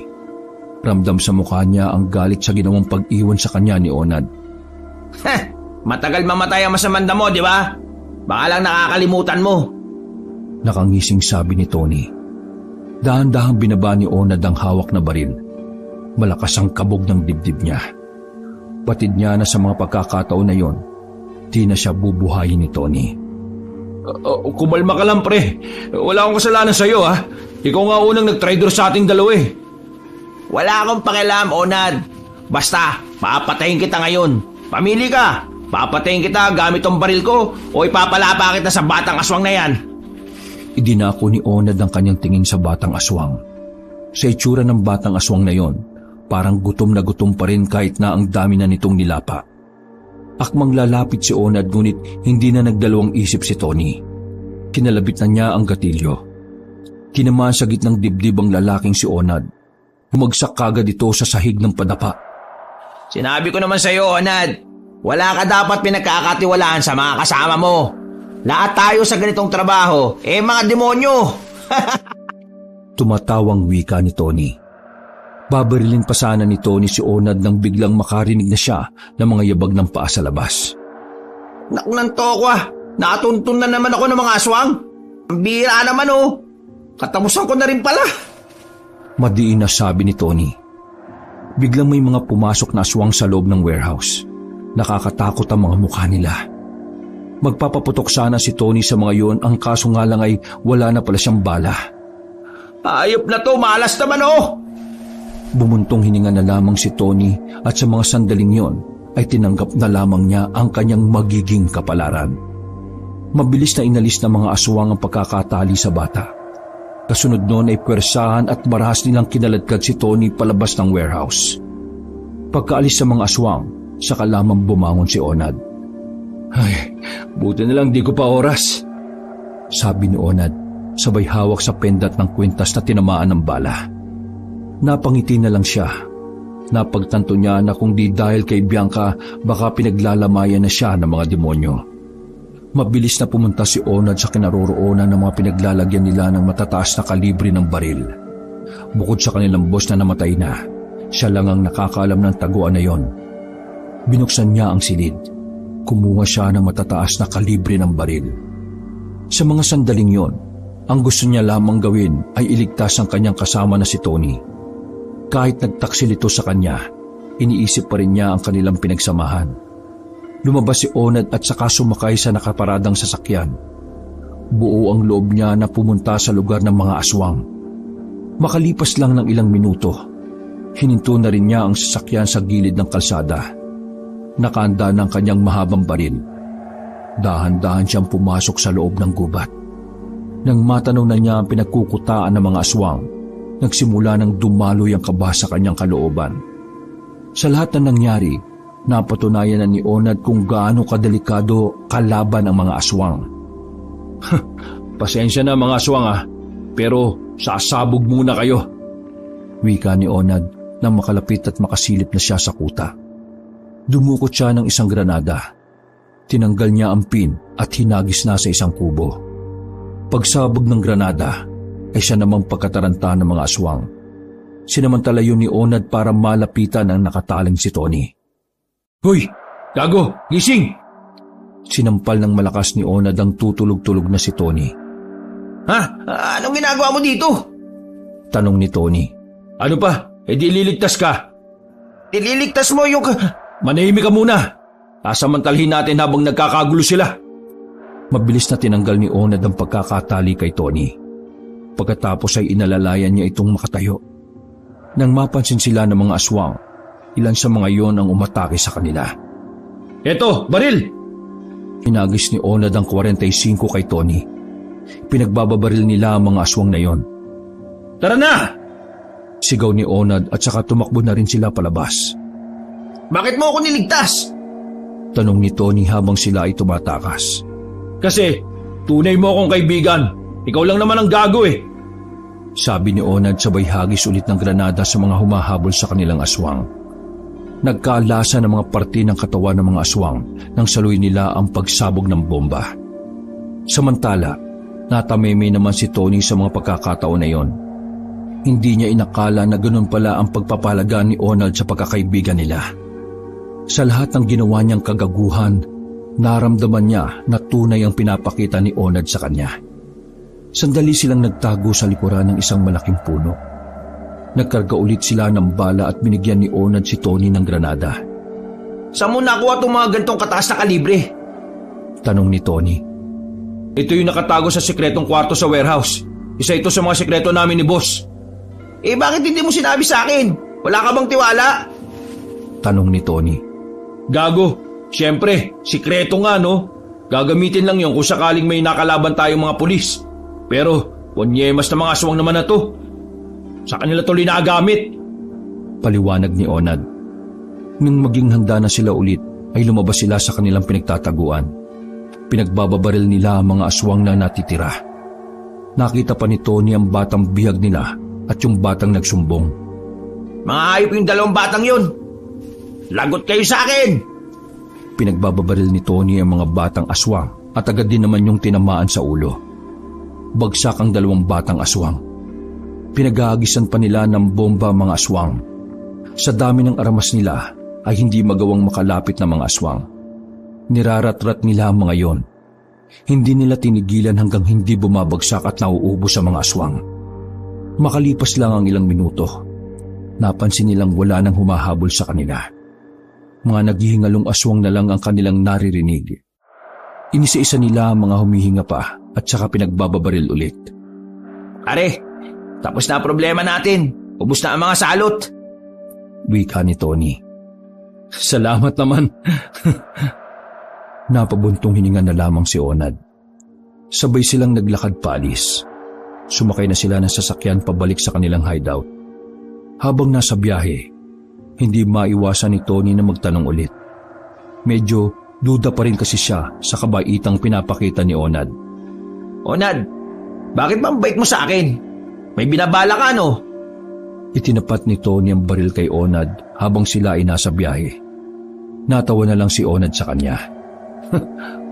Speaker 1: Ramdam sa mukha niya ang galit sa ginawang pag-iwan sa kanya ni Onad.
Speaker 2: Matagal mamatay ang masamanda mo, di ba? Baka lang nakakalimutan mo.
Speaker 1: Nakangising sabi ni Tony. Dahan-dahang binaba ni Onad ang hawak na baril. Malakas ang kabog ng dibdib niya. Batid niya na sa mga pagkakataon na yon, di na siya bubuhayin ni Tony.
Speaker 3: Kumalma ka lang, pre. Wala akong kasalanan sa'yo, ha? Ikaw nga unang nag-traidor sa ating dalawa eh.
Speaker 2: Wala akong pakialam, Onad. Basta, papatayin kita ngayon. Pamili ka. Papatayin kita gamit ang baril ko o ipapalapa kita sa batang aswang na yan.
Speaker 1: Idinako ni Onad ang kanyang tingin sa batang aswang. Sa itsura ng batang aswang na yon, parang gutom na gutom pa rin kahit na ang dami na nitong nilapa. Akmang lalapit si Onad ngunit hindi na nagdalawang isip si Tony. Kinalabit na niya ang gatilyo. Tinamaan sa gitnang dibdib ang lalaking si Onad. Bumagsak kagad ito sa sahig ng padapa.
Speaker 2: Sinabi ko naman sa iyo, Onad, wala ka dapat pinagkakatiwalaan sa mga kasama mo. Lahat tayo sa ganitong trabaho, mga demonyo.
Speaker 1: Tumatawang wika ni Tony. Babarilin pa sana ni Tony si Onad nang biglang makarinig na siya ng mga yabag ng paa sa labas.
Speaker 2: Naknanto ko Natuntun na naman ako ng mga aswang. Ang bira naman Katapusan ko na rin pala.
Speaker 1: Madiin na sabi ni Tony. Biglang may mga pumasok na aswang sa loob ng warehouse. Nakakatakot ang mga mukha nila. Magpapaputok sana si Tony sa mga yon, ang kaso nga lang ay wala na pala siyang bala.
Speaker 4: Ayop na to, malas naman oh!
Speaker 1: Bumuntong hininga na lamang si Tony at sa mga sandaling yon ay tinanggap na lamang niya ang kanyang magiging kapalaran. Mabilis na inalis ng mga aswang ang pagkakatali sa bata. Kasunod noon ay pwersahan at marahas nilang kinaladkad si Tony palabas ng warehouse. Pagkaalis sa mga aswang, saka lamang bumangon si Onad. Ay, buti na lang di ko pa oras, sabi ni Onad, sabay hawak sa pendat ng kwintas na tinamaan ng bala. Napangiti na lang siya. Napagtanto niya na kung di dahil kay Bianca, baka pinaglalamayan na siya ng mga demonyo. Mabilis na pumunta si Onad sa kinaroroonan ng mga pinaglalagyan nila ng matataas na kalibre ng baril. Bukod sa kanilang boss na namatay na, siya lang ang nakakaalam ng taguan na yon. Binuksan niya ang silid. Kumuha siya ng matataas na kalibre ng baril. Sa mga sandaling yon, ang gusto niya lamang gawin ay iligtas ang kanyang kasama na si Tony. Kahit nagtaksil ito sa kanya, iniisip pa rin niya ang kanilang pinagsamahan. Lumabas si Onad at saka sumakay sa nakaparadang sasakyan. Buo ang loob niya na pumunta sa lugar ng mga aswang. Makalipas lang ng ilang minuto, hininto na rin niya ang sasakyan sa gilid ng kalsada. Nakahanda ng kanyang mahabang baril. Dahan-dahan siyang pumasok sa loob ng gubat. Nang matanaw na niya ang pinagkukutaan ng mga aswang, nagsimula ng dumaloy ang kaba sa kanyang kalooban. Sa lahat na nangyari, napatunayan na ni Onad kung gaano kadelikado kalaban ang mga aswang.
Speaker 3: Pasensya na mga aswang pero sasabog muna kayo,
Speaker 1: wika ni Onad nang makalapit at makasilip na siya sa kuta. Dumukot siya ng isang granada. Tinanggal niya ang pin at hinagis na sa isang kubo. Pagsabog ng granada ay siya namang pagkataranta ng mga aswang. Sinamantala yun ni Onad para malapitan ang nakataling si Tony.
Speaker 3: Hoy! Gago! Gising!
Speaker 1: Sinampal ng malakas ni Onad ang tutulog-tulog na si Tony.
Speaker 4: Ha? Anong ginagawa mo dito?
Speaker 1: Tanong ni Tony.
Speaker 3: Ano pa? Di ililigtas ka.
Speaker 4: Ililigtas mo yung...
Speaker 3: Manahimik ka muna. Sasamantalhin natin habang nagkakagulo sila.
Speaker 1: Mabilis na tinanggal ni Onad ang pagkakatali kay Tony. Pagkatapos ay inalalayan niya itong makatayo. Nang mapansin sila ng mga aswang, ilan sa mga yon ang umatake sa kanila.
Speaker 3: Eto, baril!
Speaker 1: Hinagis ni Onad ang 45 kay Tony. Pinagbababaril nila ang mga aswang na yon.
Speaker 3: Tara na!
Speaker 1: Sigaw ni Onad at saka tumakbo na rin sila palabas.
Speaker 4: Bakit mo ako niligtas?
Speaker 1: Tanong ni Tony habang sila ay tumatakas.
Speaker 3: Kasi tunay mo akong kaibigan. Ikaw lang naman ang gago
Speaker 1: Sabi ni Onad sabay hagis ulit ng granada sa mga humahabol sa kanilang aswang. Nagkaalasa ng mga parte ng katawan ng mga aswang nang saluy nila ang pagsabog ng bomba. Samantala, natameme naman si Tony sa mga pagkakataon na yon. Hindi niya inakala na ganun pala ang pagpapalaga ni Onad sa pagkakaibigan nila. Sa lahat ng ginawa niyang kagaguhan, naramdaman niya na tunay ang pinapakita ni Onad sa kanya. Sandali silang nagtago sa likuran ng isang malaking puno. Nagkarga ulit sila ng bala at binigyan ni Onad si Tony ng granada.
Speaker 4: Saan mo nakuha itong mga gantong kataas na kalibre?
Speaker 1: Tanong ni Tony.
Speaker 3: Ito yung nakatago sa sikretong kwarto sa warehouse. Isa ito sa mga sikreto namin ni boss.
Speaker 4: Bakit hindi mo sinabi sa akin? Wala ka bang tiwala?
Speaker 1: Tanong ni Tony.
Speaker 3: Gago, siyempre, sikreto nga Gagamitin lang yon kung sakaling may nakalaban tayong mga pulis. Pero, ponyemas na mga aswang naman na to. Sa kanila to linagamit.
Speaker 1: Paliwanag ni Onad. Nang maging handa na sila ulit, ay lumabas sila sa kanilang pinagtataguan. Pinagbababaril nila ang mga aswang na natitira. Nakita pa ni Tony ang batang bihag nila at yung batang nagsumbong.
Speaker 4: Mga hayop yung dalawang batang yun. Lagot kayo sa akin!
Speaker 1: Pinagbababaril ni Tony ang mga batang aswang at agad din naman yung tinamaan sa ulo. Bagsak ang dalawang batang aswang. Pinaghahagisan pa nila ng bomba ang mga aswang. Sa dami ng aramas nila ay hindi magawang makalapit na mga aswang. Niraratrat nila ang mga yon. Hindi nila tinigilan hanggang hindi bumabagsak at nauubos ang mga aswang. Makalipas lang ang ilang minuto, napansin nilang wala nang humahabol sa kanila. Mga naghihingalong aswang na lang ang kanilang naririnig. Inisa-isa nila ang mga humihinga pa at saka pinagbababaril ulit.
Speaker 2: Pare, tapos na ang problema natin. Ubus na ang mga salot.
Speaker 1: Wika ni Tony. Salamat naman. Napabuntong hininga na lamang si Onad. Sabay silang naglakad paalis. Sumakay na sila ng sasakyan pabalik sa kanilang hideout. Habang nasa biyahe, hindi maiwasan ni Tony na magtanong ulit. Medyo duda pa rin kasi siya sa kabaitang pinapakita ni Onad.
Speaker 2: Onad, bakit ba ang bait mo sa akin? May binabala ka, no?
Speaker 1: Itinapat ni Tony ang baril kay Onad habang sila ay nasa biyahe. Natawa na lang si Onad sa kanya.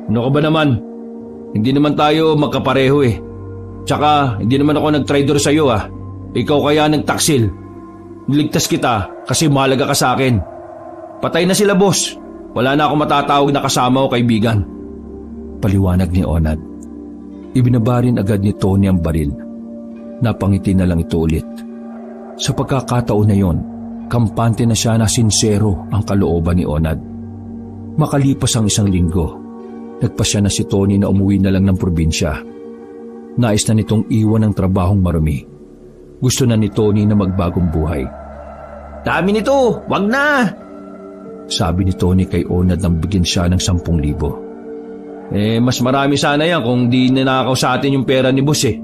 Speaker 3: Ano ka ba naman? Hindi naman tayo magkapareho eh. Tsaka hindi naman ako nag-traitor sa'yo ah. Ikaw kaya nagtaksil. Niligtas kita kasi mahalaga ka sa akin. Patay na sila, boss. Wala na akong matatawag na kasama o kaibigan.
Speaker 1: Paliwanag ni Onad. Ibinabarin agad ni Tony ang baril. Napangiti na lang ito ulit. Sa pagkakataon na yon, kampante na siya na sinsero ang kalooban ni Onad. Makalipas ang 1 linggo, nagpasya na si Tony na umuwi na lang ng probinsya. Nais na nitong iwan ang trabahong marumi. Gusto na ni Tony na magbagong buhay.
Speaker 2: Dami nito, wag na!
Speaker 1: Sabi ni Tony kay Onad nang bigyan siya ng 10,000.
Speaker 3: Mas marami sana yan kung di ninakaw sa atin yung pera ni boss eh.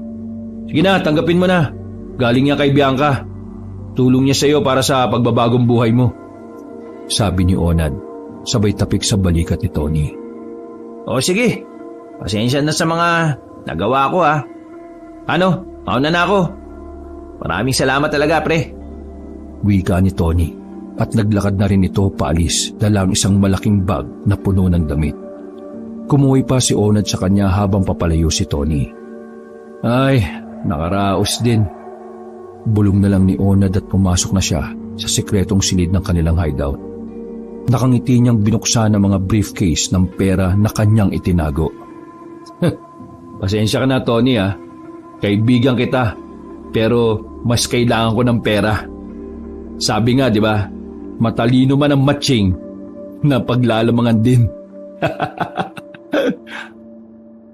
Speaker 3: Sige na, tanggapin mo na. Galing niya kay Bianca. Tulong niya sa iyo para sa pagbabagong buhay mo.
Speaker 1: Sabi ni Onad, sabay tapik sa balikat ni Tony.
Speaker 2: O sige, pasensya na sa mga nagawa ko ha. Ano, mauna na ako. Maraming salamat talaga, pre.
Speaker 1: Wika ni Tony at naglakad na rin ito paalis dala ang isang malaking bag na puno ng damit. Kumuhay pa si Onad sa kanya habang papalayo si Tony.
Speaker 3: Ay, nakaraos din.
Speaker 1: Bulong na lang ni Onad at pumasok na siya sa sikretong silid ng kanilang hideout. Nakangiti niyang binuksan ang mga briefcase ng pera na kanyang itinago.
Speaker 3: Pasensya ka na, Tony ah. Kaibigan kita, pero mas kailangan ko ng pera. Sabi nga, di ba, matalino man ang matching, na paglalamangan din.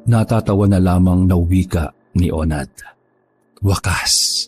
Speaker 1: Natatawa na lamang na wika ni Onad. Wakas,